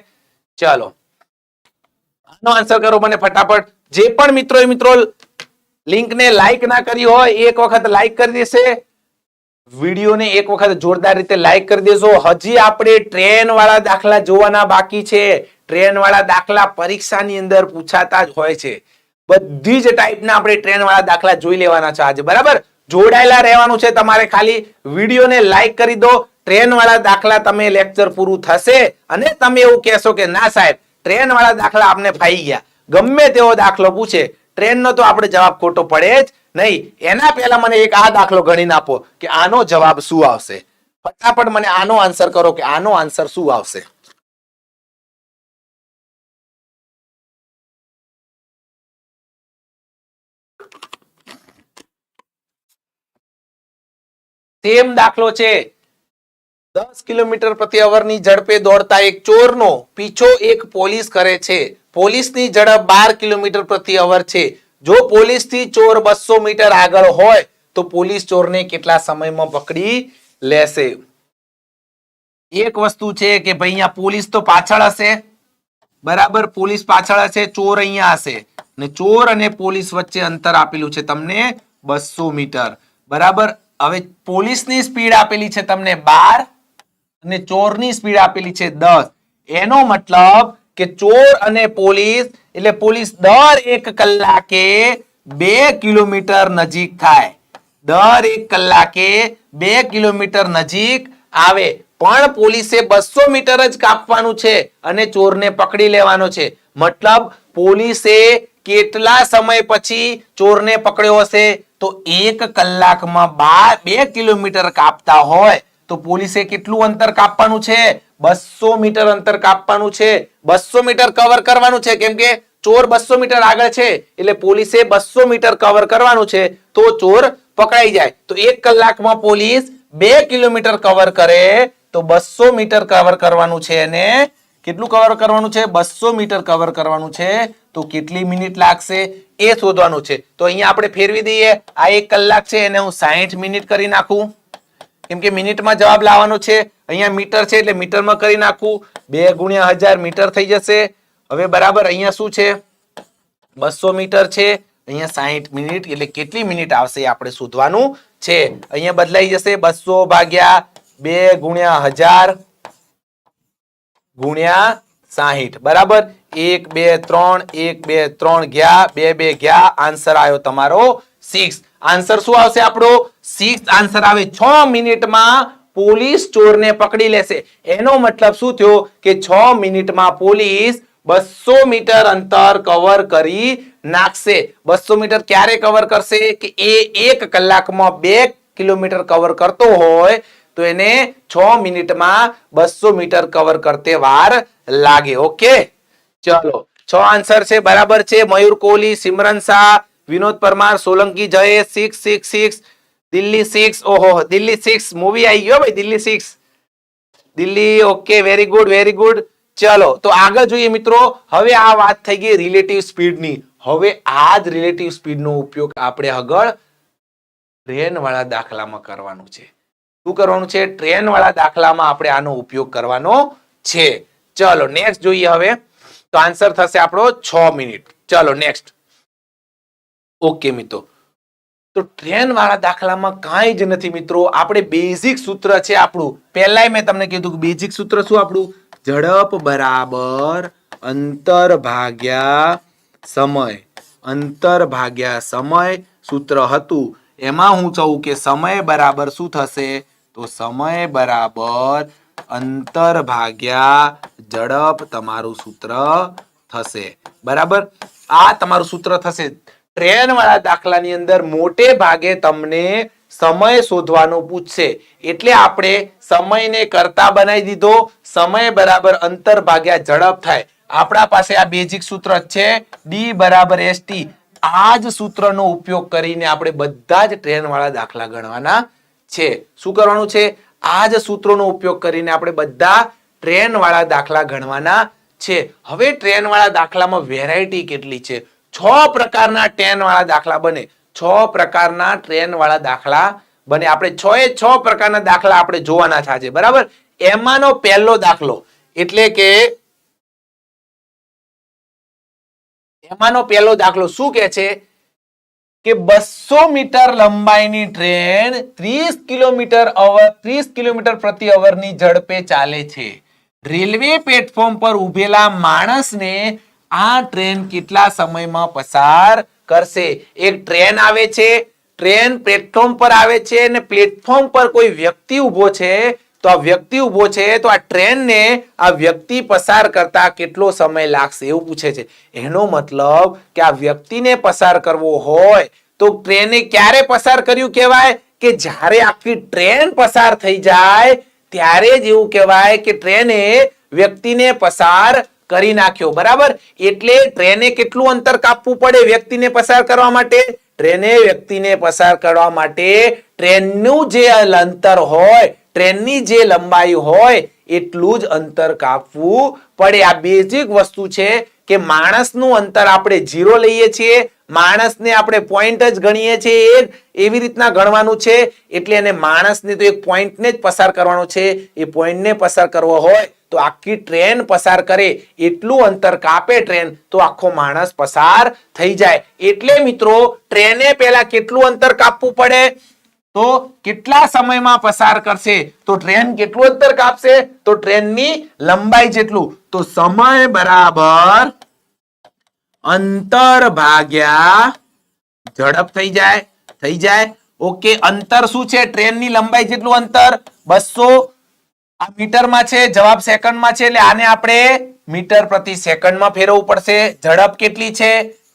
ચલો આનો આન્સર કરો મને ફટાફટ. જે પણ મિત્રો લિંક ને લાઈક ના કરી હોય એક વખત લાઈક કરી દેશે, વિડીયોને એક વખત જોરદાર રીતે લાઈક કરી દેજો. હજી આપણે ટ્રેન વાળા દાખલા જોવાના બાકી છે. ટ્રેન વાળા દાખલા પરીક્ષાની અંદર પૂછાતા જ હોય છે. બધી જ ટાઈપના આપણે ટ્રેન વાળા દાખલા જોઈ લેવાના છે આજે. બરાબર, જોડાયેલા રહેવાનું છે તમારે. ખાલી વિડીયોને લાઈક કરી દો. ટ્રેન વાળા દાખલા તમે લેક્ચર પૂરું થશે અને તમે એવું કહેશો કે ના સાહેબ ટ્રેન વાળા દાખલા આપને ફાઈ ગયા. ગમે તેવો દાખલો પૂછે, ટ્રેનનો તો આપણે જવાબ ખોટો પડે જ નહીં. એના પહેલા મને એક આ દાખલો ગણીને આપો કે આનો જવાબ શું આવશે. ફટાફટ મને આનો આન્સર કરો કે આનો આન્સર શું આવશે. સેમ દાખલો છે. 10 કિલોમીટર પ્રતિ અવરની ઝડપે દોડતા એક ચોરનો પીછો એક પોલીસ કરે છે. પોલીસની ઝડપ 12 કિલોમીટર પ્રતિ અવર છે. જો પોલીસથી ચોર 200 મીટર આગળ હોય તો પોલીસ ચોરને કેટલા સમયમાં પકડી લેશે? એક વસ્તુ છે કે ભાઈ અહીંયા પોલીસ તો પાછળ હશે. બરાબર, પોલીસ પાછળ હશે, ચોર અહીંયા હશે, ને ચોર અને પોલીસ વચ્ચે અંતર આપેલું છે તમને 200 મીટર બરાબર. હવે પોલીસની સ્પીડ આપેલી છે તમને 12 અને ચોરની સ્પીડ આપેલી છે 10. એનો મતલબ કે ચોર અને પોલીસ એટલે પોલીસ દર 1 કલાકે 2 કિલોમીટર નજીક થાય. દર 1 કલાકે 2 કિલોમીટર નજીક આવે. પણ પોલીસે 200 મીટર જ કાપવાનું છે અને ચોરને પકડી લેવાનો છે. મતલબ પોલીસે કેટલા સમય પછી ચોરને પકડ્યો હશે? તો 1 કલાકમાં 2 કિલોમીટર કાપતા હોય તો પોલીસે કેટલું અંતર કાપવાનું છે? 200 મીટર અંતર કાપવાનું છે. 200 મીટર કવર કરવાનું છે કેમ કે ચોર 200 મીટર આગળ છે એટલે પોલીસે 200 મીટર કવર કરવાનું છે તો ચોર પકડાઈ જાય. તો 1 કલાકમાં પોલીસ 2 કિલોમીટર કવર કરે તો 200 મીટર કવર કરવાનું છે. અને કેટલું કવર કરવાનું છે? 200 મીટર કવર કરવાનું છે. તો કેટલી મિનિટ લાગશે એ શોધવાનું છે. તો અહીંયા આપણે ફેરવી દઈએ. આ 1 કલાક છે એને હું 60 મિનિટ કરી નાખું કેમ કે મિનિટમાં જવાબ લાવવાનો છે. અહીંયા મીટર છે એટલે મીટરમાં કરી નાખું. 2 ગુણ્યા 1000 મીટર થઈ જશે. હવે બરાબર અહીંયા શું છે? 200 મીટર છે. અહીંયા 60 મિનિટ એટલે કેટલી મિનિટ આવશે એ આપણે શોધવાનું છે. અહીંયા બદલાઈ જશે 200 ભાગ્યા 2 ગુણ્યા 1000 ગુણ્યા 60 બરાબર. 1 2 3 1 2 3 ગયા 2 2 ગયા. આન્સર આવ્યો તમારો 6. આન્સર શું આવશે આપણો? 6 આન્સર આવે. 6 મિનિટમાં પોલીસ ચોરને પકડી લેશે. એનો મતલબ શું થયો કે 6 મિનિટમાં પોલીસ 200 મીટર અંતર કવર કરી નાખશે. 200 મીટર ક્યારે કવર કરશે? કે એ 1 કલાકમાં 2 કિલોમીટર કવર કરતો હોય તો એને 6 મિનિટમાં 200 મીટર કવર કરતે વાર લાગે. ઓકે ચલો 6 આન્સર છે બરાબર છે. મયુર કોહલી, સિમરન શાહ, વિનોદ પરમાર, સોલંકી જયેશ 666, દિલ્હી 6. ઓહો દિલ્હી 6 મૂવી આવી ગયો ભાઈ. Delhi 6 Delhi. Okay very good very good. ચલો તો આગળ જોઈએ મિત્રો. હવે આ વાત થઈ ગઈ રિલેટિવ સ્પીડની. હવે આ જ રિલેટિવ સ્પીડનો ઉપયોગ આપણે આગળ ટ્રેન વાળા દાખલામાં કરવાનું છે. શું કરવાનું છે? ટ્રેન વાળા દાખલામાં આપણે આનો ઉપયોગ કરવાનો છે. ચલો નેક્સ્ટ જોઈએ. હવે તો આન્સર થશે આપણો 6 મિનિટ. ચલો નેક્સ્ટ. ઓકે મિત્રો તો ટ્રેન વાળા દાખલામાં કાંઈ જ નથી મિત્રો. આપણે બેઝિક સૂત્ર છે આપણું. પહેલાય મેં તમને કીધું કે બેઝિક સૂત્ર શું આપણું? ઝડપ બરાબર અંતર ભાગ્યા સમય. અંતર ભાગ્યા સમય સૂત્ર હતું. એમાં હું કહું કે સમય બરાબર શું થશે? તો સમય બરાબર અંતર ભાગ્યા ઝડપ તમારું સૂત્ર થશે. બરાબર આ તમારું સૂત્ર થશે. ટ્રેન વાળા દાખલાની અંદર મોટે ભાગે તમને સમય શોધવાનું પૂછશે એટલે આપણે સમયને કરતા બનાવી દીધો. સમય બરાબર અંતર ભાગ્યા ઝડપ થાય. આપણા પાસે આ બેઝિક સૂત્ર છે ડી બરાબર એસટી. આ જ સૂત્રનો ઉપયોગ કરીને આપણે બધા જ ટ્રેન વાળા દાખલા ગણવાના છે. શું કરવાનું છે? આ જ સૂત્રોનો ઉપયોગ કરીને આપણે બધા ટ્રેન વાળા દાખલા ગણવાના છે. હવે ટ્રેન વાળા દાખલામાં વેરાયટી કેટલી છે? 6 પ્રકારના ટ્રેન વાળા દાખલા બને. 6 પ્રકારના ટ્રેન વાળા દાખલા બને. આપણે 6 પ્રકારના દાખલા આપણે જોવાના છે આજે. બરાબર. એમાંનો પહેલો દાખલો એટલે કે એમાંનો પહેલો દાખલો શું કહે છે કે 200 મીટર લંબાઈની ટ્રેન 30 કિલોમીટર પ્રતિ અવરની ઝડપે ચાલે છે. રેલવે પ્લેટફોર્મ પર ઉભેલા માણસને આ ટ્રેન કેટલા સમયમાં પસાર કરશે? એક ટ્રેન આવે છે. ટ્રેન પ્લેટફોર્મ પર આવે છે અને પ્લેટફોર્મ પર કોઈ વ્યક્તિ ઉભો છે. તો આ વ્યક્તિ ઉભો છે તો આ ટ્રેનને આ વ્યક્તિ પસાર કરતા કેટલો સમય લાગશે એવું પૂછે છે. એનો મતલબ કે આ વ્યક્તિને પસાર કરવો હોય તો ટ્રેને ક્યારે પસાર કર્યું કહેવાય? કે જ્યારે આખી ટ્રેન પસાર થઈ જાય ત્યારે જ એવું કહેવાય કે ટ્રેને વ્યક્તિને પસાર કરી નાખ્યો. બરાબર. એટલે ટ્રેને કેટલું અંતર કાપવું પડે વ્યક્તિને પસાર કરવા માટે? ટ્રેને વ્યક્તિને પસાર કરવા માટે ટ્રેનનું જે અંતર હોય, ટ્રેનની જે લંબાઈ હોય એટલું જ અંતર કાપવું પડે. આ બેઝિક વસ્તુ છે કે માણસનું અંતર આપણે 0 લઈએ છીએ. માણસને આપણે પોઈન્ટ જ ગણીએ છીએ. એવી રીતના ગણવાનું છે. એટલે એને માણસને તો એક પોઈન્ટને જ પસાર કરવાનો છે. એ પોઈન્ટને પસાર કરવો હોય તો આખી ટ્રેન પસાર કરે એટલું અંતર કાપે ટ્રેન તો આખો માણસ પસાર થઈ જાય. એટલે મિત્રો ટ્રેને પહેલા કેટલું અંતર કાપવું પડે તો કેટલા સમયમાં પસાર કરશે તો ટ્રેન કેટલું અંતર કાપશે તો ટ્રેનની લંબાઈ જેટલું. તો સમય બરાબર અંતર ભાગ્યા ઝડપ થઈ જાય. ઓકે, અંતર શું છે ટ્રેનની લંબાઈ જેટલું અંતર 200. આ મીટરમાં છે, જવાબ સેકન્ડમાં છે એટલે આને આપણે મીટર પ્રતિ સેકન્ડમાં ફેરવવું પડશે. ઝડપ કેટલી છે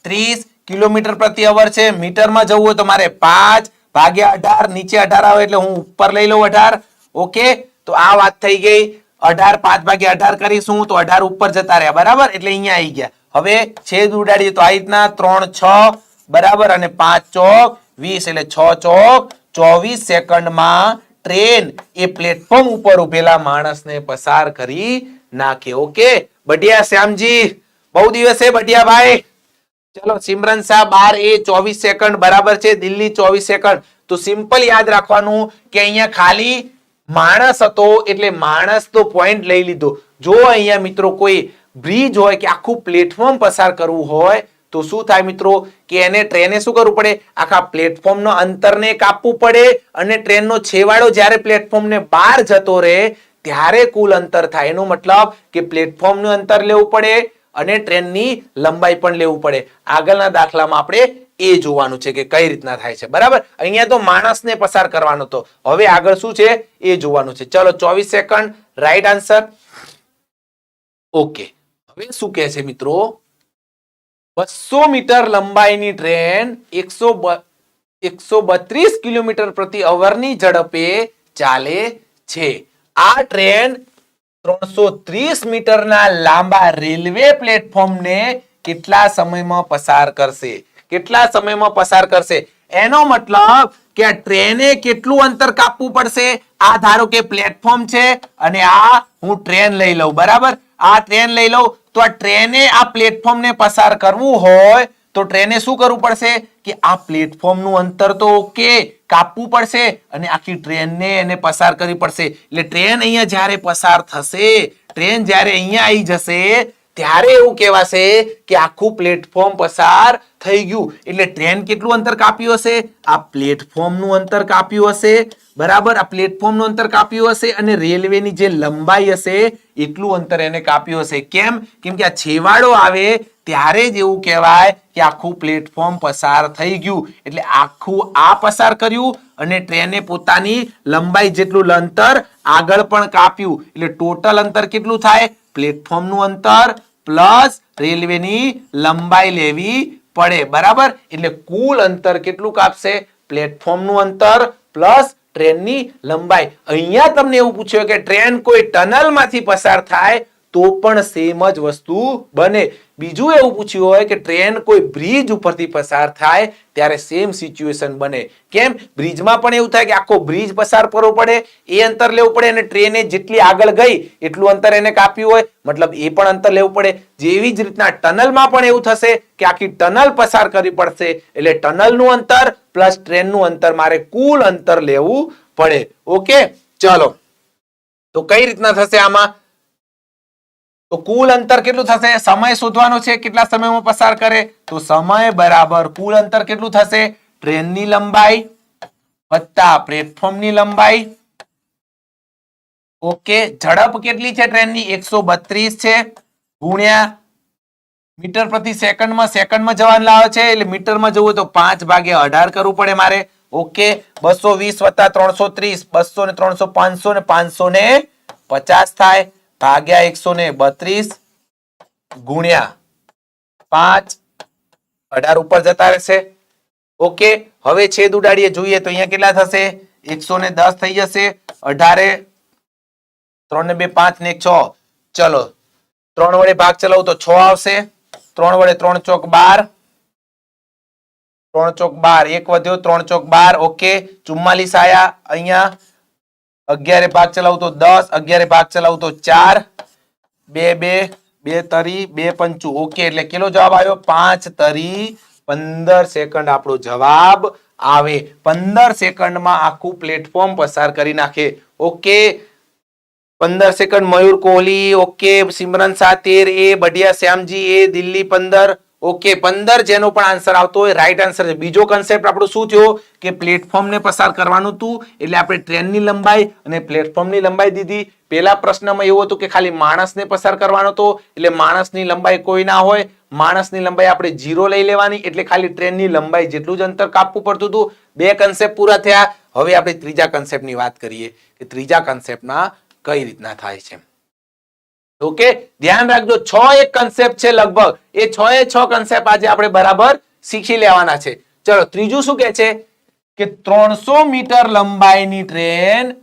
30 કિલોમીટર પ્રતિ અવર છે. મીટરમાં જવું હોય તો મારે 5 ભાગ્યા 18, નીચે 18 આવે એટલે હું ઉપર લઈ લઉં 18. ઓકે, તો આ વાત થઈ ગઈ. 18 5 ભાગ્યા 18 કરીશું તો 18 ઉપર જતા રહ્યા બરાબર, એટલે અહીંયા આવી ગયા. હવે છેદ ઉડાડીએ તો આ રીતના 3 6 બરાબર અને 5 ચોક 20 એટલે 6 ચોક 24 સેકન્ડમાં ટ્રેન એ પ્લેટફોર્મ ઉપર ઉભેલા માણસને પસાર કરી નાખે. ઓકે બઢિયા શ્યામજી, બહુ દિવસે બઢિયા ભાઈ. ચલો સિમરન શાહ 12 એ 24 સેકન્ડ બરાબર છે, દિલ્હી 24 સેકન્ડ. તો સિમ્પલ યાદ રાખવાનું કે અહીંયા ખાલી માણસ હતો એટલે માણસ તો પોઈન્ટ લઈ લીધો. જો અહીંયા મિત્રો કોઈ બ્રિજ હોય કે આખું પ્લેટફોર્મ પસાર કરવું હોય તો શું થાય મિત્રો કે એને ટ્રેને શું કરવું પડે આખા પ્લેટફોર્મનો અંતરને કાપવું પડે અને ટ્રેનનો છેવાડો જ્યારે પ્લેટફોર્મને બહાર જતો રહે ત્યારે કુલ અંતર થાય. એનો મતલબ કે પ્લેટફોર્મનું અંતર લેવું પડે અને ટ્રેનની લંબાઈ પણ લેવું પડે. આગળના દાખલામાં આપણે એ જોવાનું છે કે કઈ રીતના થાય છે બરાબર. અહીંયા તો માણસને પસાર કરવાનો હતો, હવે આગળ શું છે એ જોવાનું છે. ચલો 24 સેકન્ડ રાઈટ આન્સર. ઓકે, હવે શું કહે છે મિત્રો 200 મીટર લંબાઈની ટ્રેન 132 કિલોમીટર પ્રતિ અવરની ઝડપે ચાલે છે. આ ટ્રેન 330 મીટરના લાંબા રેલવે પ્લેટફોર્મને કેટલા સમયમાં પસાર કરશે? કેટલા સમયમાં પસાર કરશે? એનો મતલબ કે આ ટ્રેને કેટલું અંતર કાપવું પડશે? આ ધારો કે પ્લેટફોર્મ છે અને આ હું ટ્રેન લઈ લઉં બરાબર. આ ટ્રેન લઈ લઉં તો આ ટ્રેને આ પ્લેટફોર્મને પસાર કરવું હોય તો ટ્રેને શું કરવું પડશે કે આ પ્લેટફોર્મનું અંતર તો ઓકે કાપવું પડશે અને આખી ટ્રેનને એને પસાર કરવી પડશે. એટલે ટ્રેન અહીંયા જ્યારે પસાર થશે, ટ્રેન જ્યારે અહીંયા આવી જશે ત્યારે એવું કહેવાશે કે આખું પ્લેટફોર્મ પસાર થઈ ગયું. એટલે ટ્રેન કેટલું અંતર કાપ્યું હશે? આ પ્લેટફોર્મનું અંતર કાપ્યું હશે બરાબર. આ પ્લેટફોર્મનું અંતર કાપ્યું હશે અને રેલવેની જે લંબાઈ હશે એટલું અંતર એને કાપ્યું હશે. કેમ કે આ છેવાડો આવે ત્યારે જ એવું કહેવાય કે આખું પ્લેટફોર્મ પસાર થઈ ગયું. એટલે આખું આ પસાર કર્યું અને ટ્રેને પોતાની લંબાઈ જેટલું અંતર આગળ પણ કાપ્યું. એટલે ટોટલ અંતર કેટલું થાય? પ્લેટફોર્મનું અંતર પ્લસ રેલવેની લંબાઈ લેવી પડે બરાબર. એટલે કુલ અંતર કેટલું કાપશે? પ્લેટફોર્મનું અંતર પ્લસ ટ્રેનની લંબાઈ. અહીંયા તમને એવું પૂછ્યું કે ટ્રેન કોઈ ટનલમાંથી પસાર થાય તો પણ સેમ જ વસ્તુ બને. બીજું એવું પૂછ્યું હોય કે ટ્રેન કોઈ બ્રિજ ઉપરથી પસાર થાય ત્યારે સેમ સિચ્યુએશન બને. કેમ? બ્રિજમાં પણ એવું થાય કે આખો બ્રિજ પસાર કરવો પડે, એ અંતર લેવું પડે અને ટ્રેને જેટલી આગળ ગઈ એટલું અંતર એને કાપ્યું હોય મતલબ એ પણ અંતર લેવું પડે. જેવી જ રીતના ટનલમાં પણ એવું થશે કે આખી ટનલ પસાર કરવી પડશે એટલે ટનલનું અંતર પ્લસ ટ્રેનનું અંતર મારે કુલ અંતર લેવું પડે. ઓકે ચલો, તો કઈ રીતના થશે આમાં? તો કુલ અંતર કેટલું થશે? સમય શોધવાનો છે કેટલા સમયમાં પસાર કરે તો સમય બરાબર કુલ અંતર કેટલું થશે? ટ્રેનની લંબાઈ વત્તા પ્લેટફોર્મની લંબાઈ. ઓકે, ઝડપ કેટલી છે ટ્રેનની? 132 છે ગુણ્યા મીટર પ્રતિ સેકન્ડમાં જવાનું લાવે છે એટલે મીટરમાં જવું તો 5 ભાગ્યા 18 કરવું પડે મારે. ઓકે, 220 વત્તા 330 200 ને 300 500 ને 550 થાય ભાગ્યા 132 ગુણ્યા 5 18 ઉપર જતા રહેશે. ઓકે, હવે છેદ ઉડાડીએ જોઈએ તો અહીંયા કેટલા થશે? 110 થઈ જશે. 18 3 ને 2 5 ને 1 6. ચલો 3 વડે ભાગ ચલાવું તો 6 આવશે. 3 વડે 3 ચોક 12 3 ચોક 12 એક વધ્યો 3 ચોક 12. ઓકે 44 આયા. અહીંયા 11 ભાગ ચલાવું તો 10 11 ભાગ ચલાવું તો 4 2 2 2 તરી 2 પંચું. ઓકે, એટલે કેટલો જવાબ આવ્યો? 5 તરી 15 સેકન્ડ આપણો જવાબ આવે. 15 સેકન્ડમાં આખું પ્લેટફોર્મ પસાર કરી નાખે. ઓકે, 15 સેકન્ડ મયુર કોહલી, ઓકે. સિમરન શાહ 13 એ, બઢિયા શ્યામજી એ, દિલ્હી 15, ઓકે. 15 જેનો પણ આન્સર આવતો હોય રાઈટ આન્સર છે. બીજો કન્સેપ્ટ આપણો શું થયો કે પ્લેટફોર્મને પસાર કરવાનું હતું, એટલે આપણે ટ્રેનની લંબાઈ અને પ્લેટફોર્મની લંબાઈ દીધી. પહેલા પ્રશ્નમાં એવું હતું કે ખાલી માણસને પસાર કરવાનો હતો, એટલે માણસની લંબાઈ કોઈ ના હોય, માણસની લંબાઈ આપણે 0 લઈ લેવાની, એટલે ખાલી ટ્રેનની લંબાઈ જેટલું જ અંતર કાપવું પડતું હતું. બે કન્સેપ્ટ પૂરા થયા. હવે આપણે ત્રીજા કન્સેપ્ટની વાત કરીએ કે ત્રીજા કન્સેપ્ટમાં કઈ રીતના થાય છે. ઓકે, ધ્યાન રાખજો. 6 એક કન્સેપ્ટ છે લગભગ, એ 6 કન્સેપ્ટ આજે આપણે બરાબર શીખી લેવાના છે. ચલો ત્રીજું શું કહે છે કે 300 મીટર લંબાઈની ટ્રેન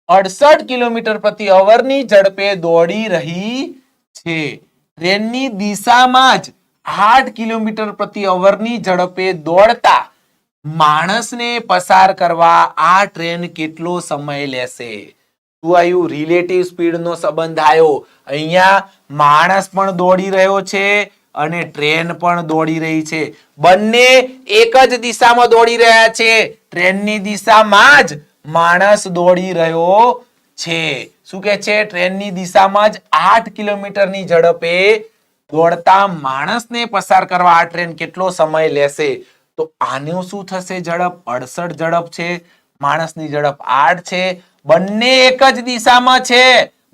68 કિલોમીટર પ્રતિ અવરની ઝડપે દોડી રહી છે. ટ્રેનની દિશામાં જ 8 કિલોમીટર પ્રતિ અવરની ઝડપે દોડતા માણસને પસાર કરવા આ ટ્રેન કેટલો સમય લેશે? શું આવ્યું? રિલેટિવ સ્પીડ નો સંબંધ આવ્યો. અહીંયા માણસ પણ દોડી રહ્યો છે અને ટ્રેન પણ દોડી રહી છે. બંને એક જ દિશામાં દોડી રહ્યા છે. ટ્રેનની દિશામાં જ માણસ દોડી રહ્યો છે. શું કે છે? ટ્રેનની દિશામાં જ 8 કિલોમીટરની ઝડપે દોડતા માણસને પસાર કરવા આ ટ્રેન કેટલો સમય લેશે? તો આનું શું થશે? ઝડપ 68 ઝડપ છે, માણસની ઝડપ 8 છે. બંને એક જ દિશામાં છે.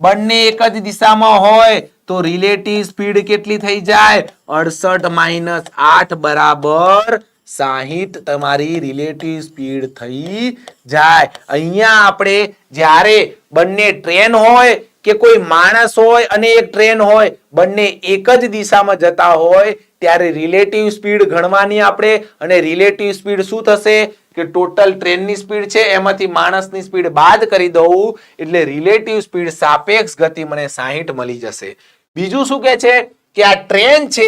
બંને એક જ દિશામાં હોય તો રિલેટિવ સ્પીડ કેટલી થઈ જાય? 68 - 8 બરાબર 60 તમારી રિલેટિવ સ્પીડ થઈ જાય. અહીંયા આપણે જ્યારે બંને ટ્રેન હોય કે કોઈ માણસ હોય અને એક ટ્રેન હોય, બંને એક જ દિશામાં જતા હોય ત્યારે રિલેટિવ સ્પીડ ગણવાની આપણે. અને રિલેટિવ સ્પીડ શું થશે કે ટોટલ ટ્રેનની સ્પીડ છે એમાંથી માણસની સ્પીડ બાદ કરી દઉં એટલે રિલેટિવ સ્પીડ સાપેક્ષ ગતિ મને 60 મળી જશે. બીજું શું કે છે કે આ ટ્રેન છે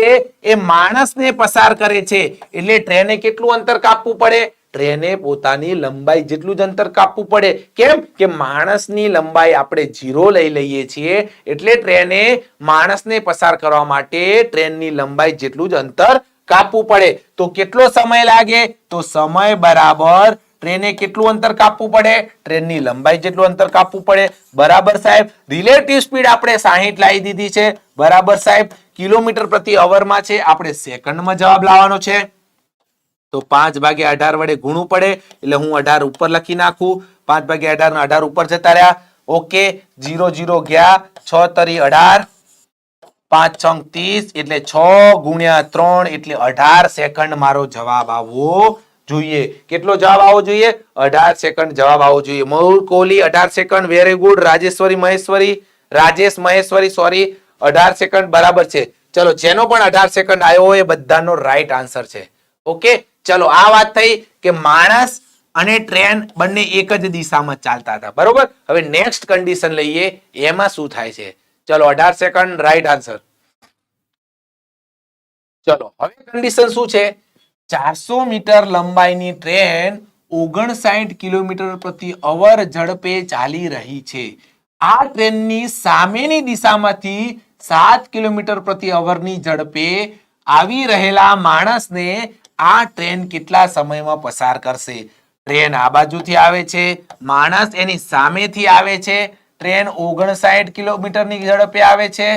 એ માણસને પસાર કરે છે, એટલે ટ્રેને કેટલું અંતર કાપવું પડે? ટ્રેને પોતાની લંબાઈ જેટલું જ અંતર કાપવું પડે. કેમ કે માણસની લંબાઈ આપણે 0 લઈ લઈએ છીએ, એટલે ટ્રેને માણસને પસાર કરવા માટે ટ્રેનની લંબાઈ જેટલું જ અંતર કાપવું પડે. તો કેટલો સમય લાગે? તો સમય બરાબર ટ્રેને કેટલું અંતર કાપવું પડે? ટ્રેનની લંબાઈ જેટલું અંતર કાપવું પડે. બરાબર સાહેબ. રિલેટિવ સ્પીડ આપણે 60 લાવી દીધી છે. બરાબર સાહેબ. કિલોમીટર પ્રતિ અવરમાં છે, આપણે સેકન્ડમાં જવાબ લાવવાનો છે. તો 5/18 વડે ગુણવું પડે, એટલે હું 18 ઉપર લખી નાખું. 5/18 ના 18 ઉપર જતા રહ્યા. ઓકે, 0 0 ગયા, 6 તરી 18, 5 6 30, એટલે 6 × 3 એટલે 18 સેકન્ડ મારો જવાબ આવવો જોઈએ. કેટલો જવાબ આવવો જોઈએ? 18 સેકન્ડ જવાબ આવવો જોઈએ. Mayur Kohli 18 second, very good. Rajesh Maheshwari sorry 18 second બરાબર છે. ચલો જેનો પણ 18 સેકન્ડ આવ્યો હોય એ બધાનો રાઈટ આન્સર છે. ઓકે, ચલો આ વાત થઈ કે માણસ અને ટ્રેન બંને એક જ દિશામાં ચાલતા હતા. બરોબર. હવે નેક્સ્ટ કન્ડિશન લઈએ, એમાં શું થાય છે? ચલો 18 સેકન્ડ રાઈટ આન્સર. ચલો હવે કન્ડિશન શું છે? 400 મીટર લંબાઈની ટ્રેન 59 કિલોમીટર પ્રતિ અવર ઝડપે ચાલી રહી છે. આ ટ્રેનની સામેની દિશામાંથી 7 કિલોમીટર પ્રતિ અવરની ઝડપે આવી રહેલા માણસને આ ટ્રેન કેટલા સમયમાં પસાર કરશે? ટ્રેન આ બાજુથી આવે છે, માણસ એની સામેથી આવે છે. ટ્રેન 59 કિલોમીટરની ઝડપે આવે છે,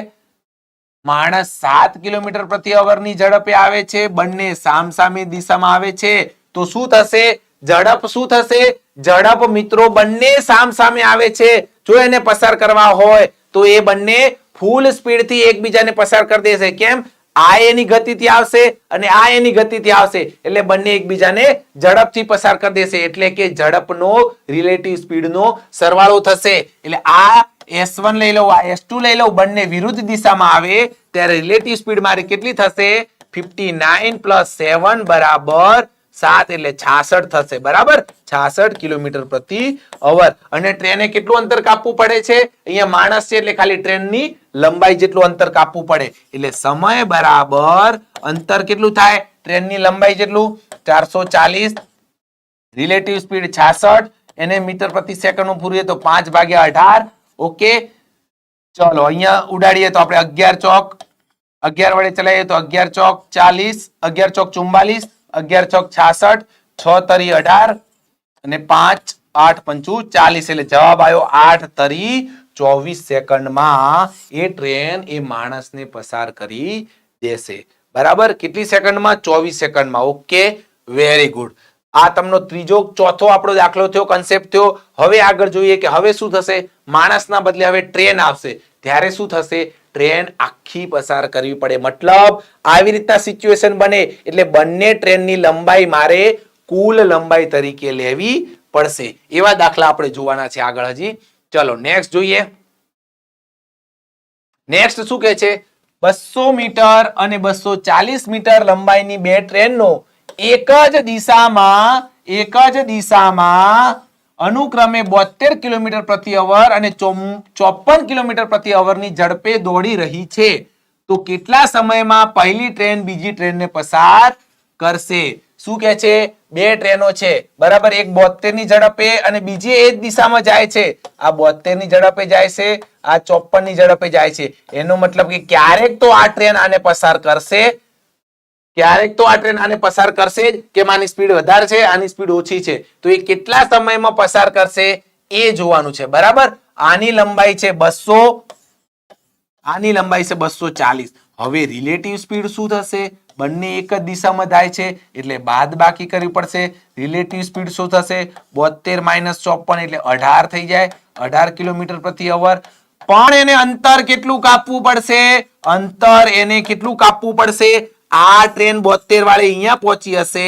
માણસ 7 કિલોમીટર પ્રતિ અવરની ઝડપે આવે છે. બંને સામસામે દિશામાં આવે છે. તો શું થશે? ઝડપ શું થશે? ઝડપ મિત્રો બંને સામસામે આવે છે. જો એને પસાર કરવા હોય તો એ બંને ફૂલ સ્પીડથી એકબીજાને પસાર કરી દેશે. કેમ? આ એની ગતિથી આવશે અને આ એની ગતિથી આવશે, એટલે બંને એકબીજાને ઝડપથી પસાર કરી દેશે. એટલે કે ઝડપનો રિલેટિવ સ્પીડનો સરવાળો થશે. એટલે આ S1 લઈ લઉં, આ S2 લઈ લઉં, બંને વિરુદ્ધ દિશામાં આવે ત્યારે રિલેટિવ સ્પીડ મારી કેટલી થશે? 59 + 7 બરાબર 7 એટલે 66 થશે. બરાબર, 66 કિલોમીટર પ્રતિ અવર. અને ટ્રેને કેટલું અંતર કાપવું પડે છે? અહીંયા માણસ છે એટલે ખાલી ટ્રેનની લંબાઈ જેટલું અંતર કાપવું પડે. એટલે સમય બરાબર અંતર કેટલું થાય? ટ્રેનની લંબાઈ જેટલું 440, રિલેટિવ સ્પીડ 66, એને મીટર પ્રતિ સેકન્ડ પૂરીએ તો 5/18. ઓકે, ચલો અહીંયા ઉડાડીએ તો આપણે 11 ચોક 11 વડે ચલાવીએ તો 11 ચોક 40, 11 ચોક 44, 11 ચોક 66, 6 તરી 18 અને 5 8 5 40, એટલે જવાબ આવ્યો 8 તરી 24 સેકન્ડમાં એ ટ્રેન એ માણસને પસાર કરી દેશે. બરાબર, કેટલી સેકન્ડમાં? 24 સેકન્ડમાં. Okay, very good. આ તમને ચોથો આપણો દાખલો થયો, કન્સેપ્ટ થયો. હવે આગળ જોઈએ કે હવે શું થશે. માણસના બદલે હવે ટ્રેન આવશે, ત્યારે શું થશે? ટ્રેન આખી પસાર કરવી પડે. મતલબ આવી રીતના સિચ્યુએશન બને એટલે બંને ટ્રેનની લંબાઈ મારે કુલ લંબાઈ તરીકે લેવી પડશે. એવા દાખલા આપણે જોવાના છે આગળ હજી. ચલો નેક્સ્ટ જોઈએ. નેક્સ્ટ શું કહે છે? 200 મીટર અને 240 મીટર લંબાઈની બે ટ્રેનનો એક જ દિશામાં અનુક્રમે 72 કિલોમીટર પ્રતિ અવર અને 54 કિલોમીટર પ્રતિ અવરની ઝડપે દોડી રહી છે, તો કેટલા સમયમાં પહેલી ટ્રેન બીજી ટ્રેનને પસાર કરશે? શું કહે છે? બે ટ્રેનો છે, બરાબર, એક 72 ની ઝડપે અને બીજી એ જ દિશામાં જાય છે. આ 72 ની ઝડપે જાય છે, આ 54 ની ઝડપે જાય છે. એનો મતલબ કે ક્યારેક તો આ ટ્રેન આને પસાર કરશે, ક્યારેક તો આ ટ્રેન આને પસાર કરશે જ, કે આની સ્પીડ વધારે છે, આની સ્પીડ ઓછી છે, તો એ કેટલા સમયમાં પસાર કરશે એ જોવાનું છે. બરાબર, આની લંબાઈ છે 200, આની લંબાઈ છે 240. હવે રિલેટિવ સ્પીડ શું થશે? બંને એક જ દિશામાં જાય છે એટલે બાદ બાકી કરવી પડશે. રિલેટિવ સ્પીડ શું થશે? 72 - 54 એટલે 18 થઈ જાય, 18 કિલોમીટર પ્રતિ અવર. પણ એને અંતર કેટલું કાપવું પડશે? અંતર એને કેટલું કાપવું પડશે? આ ટ્રેન 72 વાળી અહીંયા પહોંચી હશે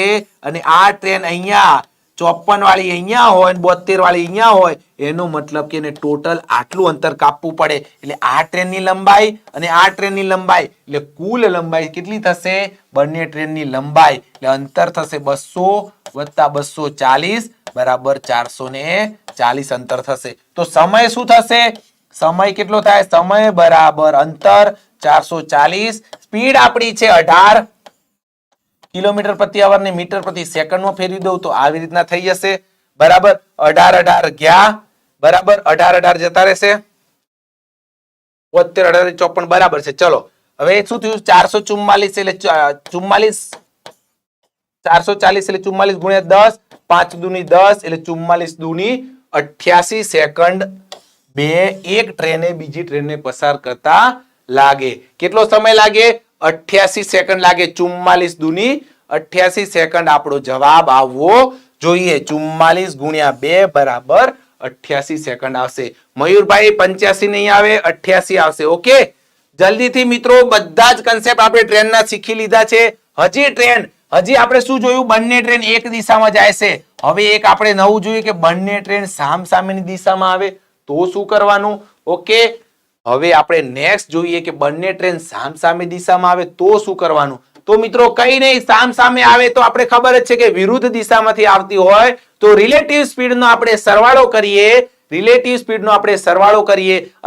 અને આ ટ્રેન અહીંયા 54 વાળી અહીંયા હોય, 72 વાળી અહીંયા હોય, એનો મતલબ કે એને ટોટલ આટલું અંતર કાપવું પડે. એટલે આ ટ્રેનની લંબાઈ અને આ ટ્રેનની લંબાઈ એટલે કુલ લંબાઈ કેટલી થશે? બંને ટ્રેનની લંબાઈ એટલે અંતર થશે 200 વત્તા 240 બરાબર 440 અંતર થશે. તો સમય શું થશે? સમય કેટલો થાય? સમય બરાબર અંતર 440. સ્પીડ આપણી છે 18 કિલોમીટર પ્રતિ અવર ને મીટર પ્રતિ સેકન્ડમાં ફેરવી દઉં તો આવી રીતના થઈ જશે. બરાબર, 18 ગયા, બરાબર, 18 જતા રહેશે, 72 18 54 બરાબર છે. ચલો હવે શું થયું? 444 એટલે 440 એટલે 44 ગુણ્યા 10, 5 દુની 10 એટલે 44 દુની 88 સેકન્ડ બે એક ટ્રેને બીજી ટ્રેનને પસાર કરતા લાગે. કેટલો સમય લાગે? 88 સેકન્ડ લાગે. 44 દુની 88 સેકન્ડ આપણો જવાબ આવવો જોઈએ. 44 ગુણ્યા 2 બરાબર 88 સેકન્ડ આવશે. મયુરભાઈ 85 નહીં આવે, 88 આવશે. ઓકે, જલ્દીથી મિત્રો બધા જ કન્સેપ્ટ આપણે ટ્રેનના શીખી લીધા છે. હજી આપણે શું જોયું? બંને ટ્રેન એક દિશામાં જાય છે. હવે એક આપણે નવું જોયું કે બંને ટ્રેન સામસામેની દિશામાં આવે તો શું કરવાનું? ઓકે, હવે આપણે નેક્સ્ટ જોઈએ કે બંને ટ્રેન સામસામે દિશામાં આવે તો શું કરવાનું? તો મિત્રો કઈ નહીં, સામસામે આવે તો આપણે ખબર જ છે કે વિરુદ્ધ દિશામાંથી આવતી હોય તો રિલેટિવ સ્પીડનો આપણે સરવાળો કરીએ,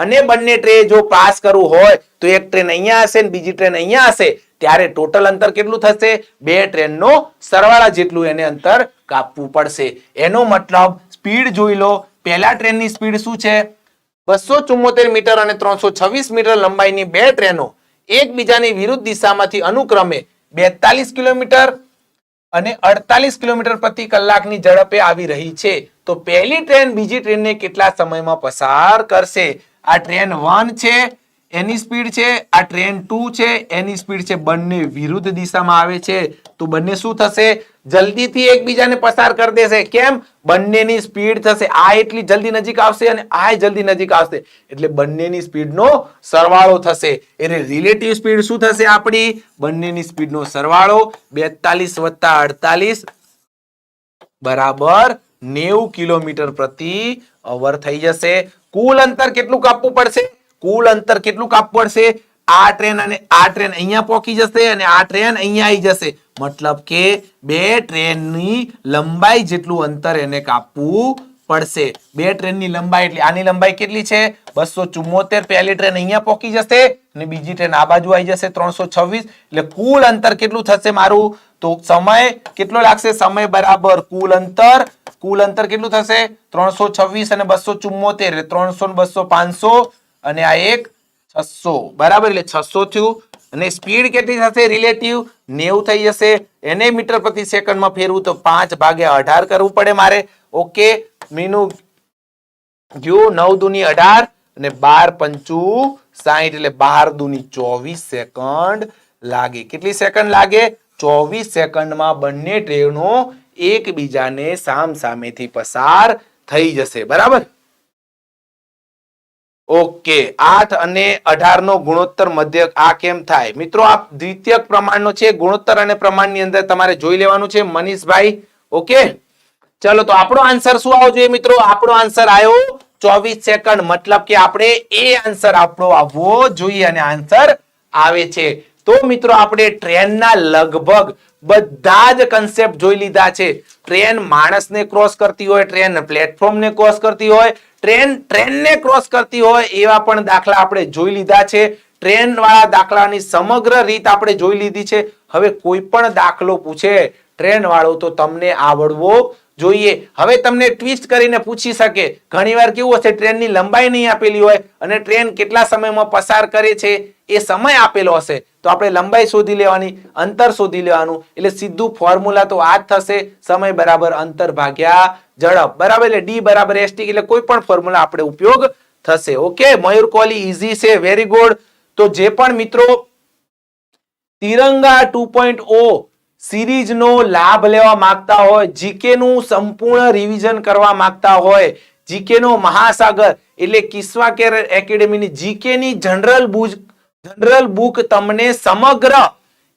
અને બંને ટ્રેન જો પાસ કરવું હોય તો એક ટ્રેન અહીંયા હશે ને બીજી ટ્રેન અહીંયા હશે, ત્યારે ટોટલ અંતર કેટલું થશે? બે ટ્રેનનો સરવાળા જેટલું એને અંતર કાપવું પડશે. એનો મતલબ સ્પીડ જોઈ લો. પહેલા ટ્રેનની સ્પીડ શું છે? 274 મીટર અને 326 મીટર લંબાઈની બે ટ્રેનો એકબીજાની વિરુદ્ધ દિશામાંથી અનુક્રમે 42 કિલોમીટર અને 48 કિલોમીટર પ્રતિ કલાકની ઝડપે આવી રહી છે, તો પહેલી ટ્રેન બીજી ટ્રેનને કેટલા સમયમાં પસાર કરશે? આ ટ્રેન 1 છે, એની સ્પીડ છે, આ ટ્રેન 2 છે, એની સ્પીડ છે. બંને વિરુદ્ધ દિશામાં આવે છે તો બંને શું થશે? જલ્દીથી એકબીજાને પસાર કરી દેશે. કેમ? બંનેની સ્પીડ થશે, આ એટલી જલ્દી નજીક આવશે અને આ જલ્દી નજીક આવશે એટલે બંનેની સ્પીડનો સરવાળો થશે. એટલે રિલેટિવ સ્પીડ શું થશે આપણી? બંનેની સ્પીડનો સરવાળો 42 વત્તા 48 બરાબર 90 કિલોમીટર પ્રતિ અવર થઈ જશે. કુલ અંતર કેટલું કાપવું પડશે? કુલ અંતર કેટલું કાપવું પડશે? આ ટ્રેન અને આ ટ્રેન અહીંયા પહોંચી જશે અને આ ટ્રેન અહીંયા આવી જશે. મતલબ કે બે ટ્રેનની લંબાઈ જેટલું અંતર એને કાપવું પડશે. બે ટ્રેનની લંબાઈ એટલે આની લંબાઈ કેટલી છે? 274. પહેલી ટ્રેન અહીંયા પહોંચી જશે અને બીજી ટ્રેન આ બાજુ આવી જશે 326. એટલે કુલ અંતર કેટલું થશે મારું? તો સમય કેટલો લાગશે? સમય બરાબર કુલ અંતર કેટલું થશે? 326 અને 274 એટલે 300 ને 200 500 અને આ એક 600 બરાબર, એટલે 600 થયું. અને સ્પીડ કેટલી થશે? રિલેટિવ 90 થઈ જશે. એને મીટર પ્રતિ સેકન્ડમાં ફેરવું તો 5 ભાગ્યા 18 કરવું પડે મારે. ઓકે, મીનું ગયું 9 દુની 18 અને 12 પંચુ 60 એટલે 12 દુની 24 સેકન્ડ લાગે. કેટલી સેકન્ડ લાગે? 24 સેકન્ડમાં બંને ટ્રેનો એકબીજાને સામસામેથી પસાર થઈ જશે. બરાબર? ઓકે. 8 અને 18 નો ગુણોત્તર મધ્યક આ કેમ થાય? મિત્રો આ દ્વિતીયક પ્રમાણનો છે. ગુણોત્તર અને પ્રમાણની અંદર તમારે જોઈ લેવાનું છે મનીષભાઈ. ઓકે, ચલો તો આપણો આન્સર શું આવવો જોઈએ મિત્રો? આપણો આન્સર આવ્યો 24 સેકન્ડ. મતલબ કે આપણે એ આન્સર આપણો આવવો જોઈએ અને આન્સર આવે છે. તો મિત્રો આપણે ટ્રેનના લગભગ બધા જ કન્સેપ્ટ જોઈ લીધા છે. ટ્રેન માણસને ક્રોસ કરતી હોય, ટ્રેન પ્લેટફોર્મને ક્રોસ કરતી હોય, ટ્રેનને ક્રોસ કરતી હોય એવા પણ દાખલા આપણે જોઈ લીધા છે. ટ્રેન વાળા દાખલાની સમગ્ર રીત આપણે જોઈ લીધી છે. હવે કોઈ પણ દાખલો પૂછે ટ્રેન વાળો તો તમને આવડવો જોઈએ. હવે તમને ટ્વિસ્ટ કરીને પૂછી શકે, ઘણીવાર કેવું હશે, ટ્રેનની લંબાઈ નહીં આપેલી હોય અને ટ્રેન કેટલા સમયમાં પસાર કરે છે એ સમય આપેલો હશે, તો આપણે લંબાઈ શોધી લેવાની, અંતર શોધી લેવાનું. એટલે સીધું ફોર્મ્યુલા તો આ જ થશે, સમય બરાબર અંતર ભાગ્યા ઝડપ. બરાબર? એટલે ડી બરાબર એસટી, એટલે કોઈ પણ ફોર્મ્યુલા આપણે ઉપયોગ થશે. ઓકે, મયુર કોહલી ઈઝી છે, વેરી ગુડ. તો જે પણ મિત્રો તિરંગા 2.0 સિરીઝનો લાભ લેવા માંગતા હોય, જીકે નું સંપૂર્ણ રિવિઝન કરવા માંગતા હોય, જીકે નો મહાસાગર એટલે કિસ્વા કેર એકેડેમીની જીકે ની જનરલ બુક તમને સમગ્ર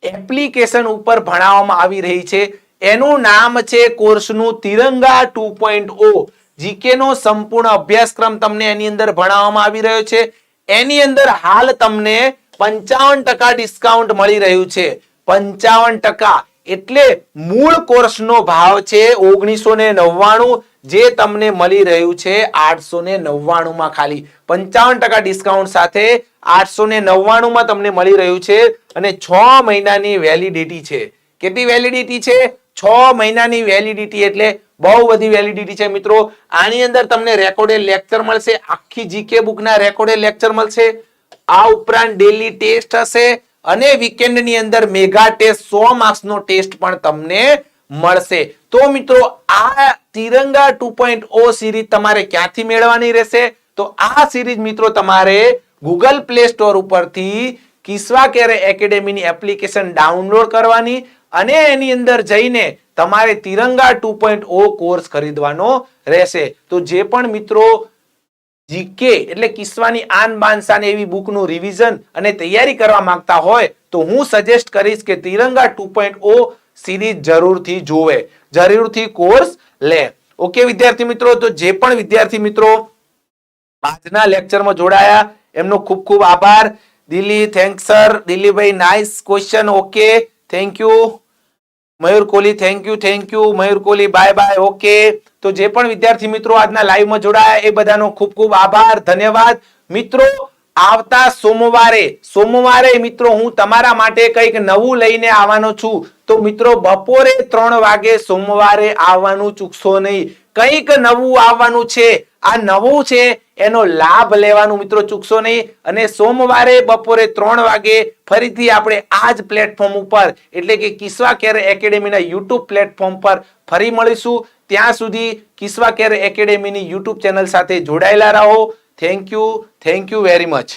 એપ્લિકેશન ઉપર ભણાવવામાં આવી રહી છે. એનું નામ છે કોર્સનું તિરંગા 2.0. જીકે નો સંપૂર્ણ અભ્યાસક્રમ તમને એની અંદર ભણાવવામાં આવી રહ્યો છે. એની અંદર હાલ તમને 55% ડિસ્કાઉન્ટ મળી રહ્યું છે. 55% એટલે મૂળ કોર્સનો ભાવ છે 1999, જે તમને મળી રહ્યું છે 899 માં. ખાલી 55% ડિસ્કાઉન્ટ સાથે 899 માં તમને મળી રહ્યું છે. અને 6 મહિનાની વેલિડિટી છે. કેટલી વેલિડિટી છે? 6 મહિનાની વેલિડિટી, એટલે બહુ બધી વેલિડિટી છે મિત્રો. આની અંદર તમને રેકોર્ડેડ લેક્ચર મળશે, આખી જીકે બુકના રેકોર્ડેડ લેક્ચર મળશે. આ ઉપરાંત ડેલી ટેસ્ટ હશે અને વીકેન્ડની અંદર મેગા ટેસ્ટ 100 માર્ક્સનો ટેસ્ટ પણ તમને મળશે. તો મિત્રો આ તિરંગા 2.0 સિરીઝ તમારે ક્યાંથી મેળવવાની રહેશે? તો આ સિરીઝ મિત્રો તમારે ગૂગલ પ્લે સ્ટોર ઉપરથી કિસ્વા કેર એકેડેમીની એપ્લિકેશન ડાઉનલોડ કરવાની અને એની અંદર જઈને તમારે તિરંગા 2.0 કોર્સ ખરીદવાનો રહેશે. તો જે પણ મિત્રો જીકે એટલે કિસ્વાની આન બાન શાન એવી બુકનું રિવિઝન અને તૈયારી કરવા માંગતા હોય તો હું સજેસ્ટ કરીશ કે તિરંગા 2.0 સિરીઝ જરૂરથી જોવે, જરૂરથી કોર્સ લે. ઓકે વિદ્યાર્થી મિત્રો, તો જે પણ વિદ્યાર્થી મિત્રો આજના લેક્ચરમાં જોડાયા એમનો ખૂબ ખૂબ આભાર. Delhi, thanks sir. દિલ્હીભાઈ nice question. Okay, thank you. Mayur Kohli thank you. Mayur Kohli bye bye. Okay, તો જે પણ વિદ્યાર્થી મિત્રો આજના લાઈવમાં જોડાયા એ બધાનો ખૂબ ખૂબ આભાર, ધન્યવાદ. મિત્રો આવતા સોમવારે મિત્રો હું તમારા માટે કંઈક નવું લઈને આવવાનો છું. તો મિત્રો બપોરે 3 વાગે સોમવારે આવવાનું ચૂકશો નહીં. કંઈક નવું આવવાનું છે, આ નવું છે એનો લાભ લેવાનું મિત્રો ચૂકશો નહીં. અને સોમવારે બપોરે 3 વાગે ફરીથી આપણે આ જ પ્લેટફોર્મ ઉપર એટલે કે કિસ્વા કેર એકેડેમીના યુટ્યુબ પ્લેટફોર્મ પર ફરી મળીશું. ત્યાં સુધી કિસ્વા કેર એકેડેમીની યુટ્યુબ ચેનલ સાથે જોડાયેલા રહો. Thank you very much.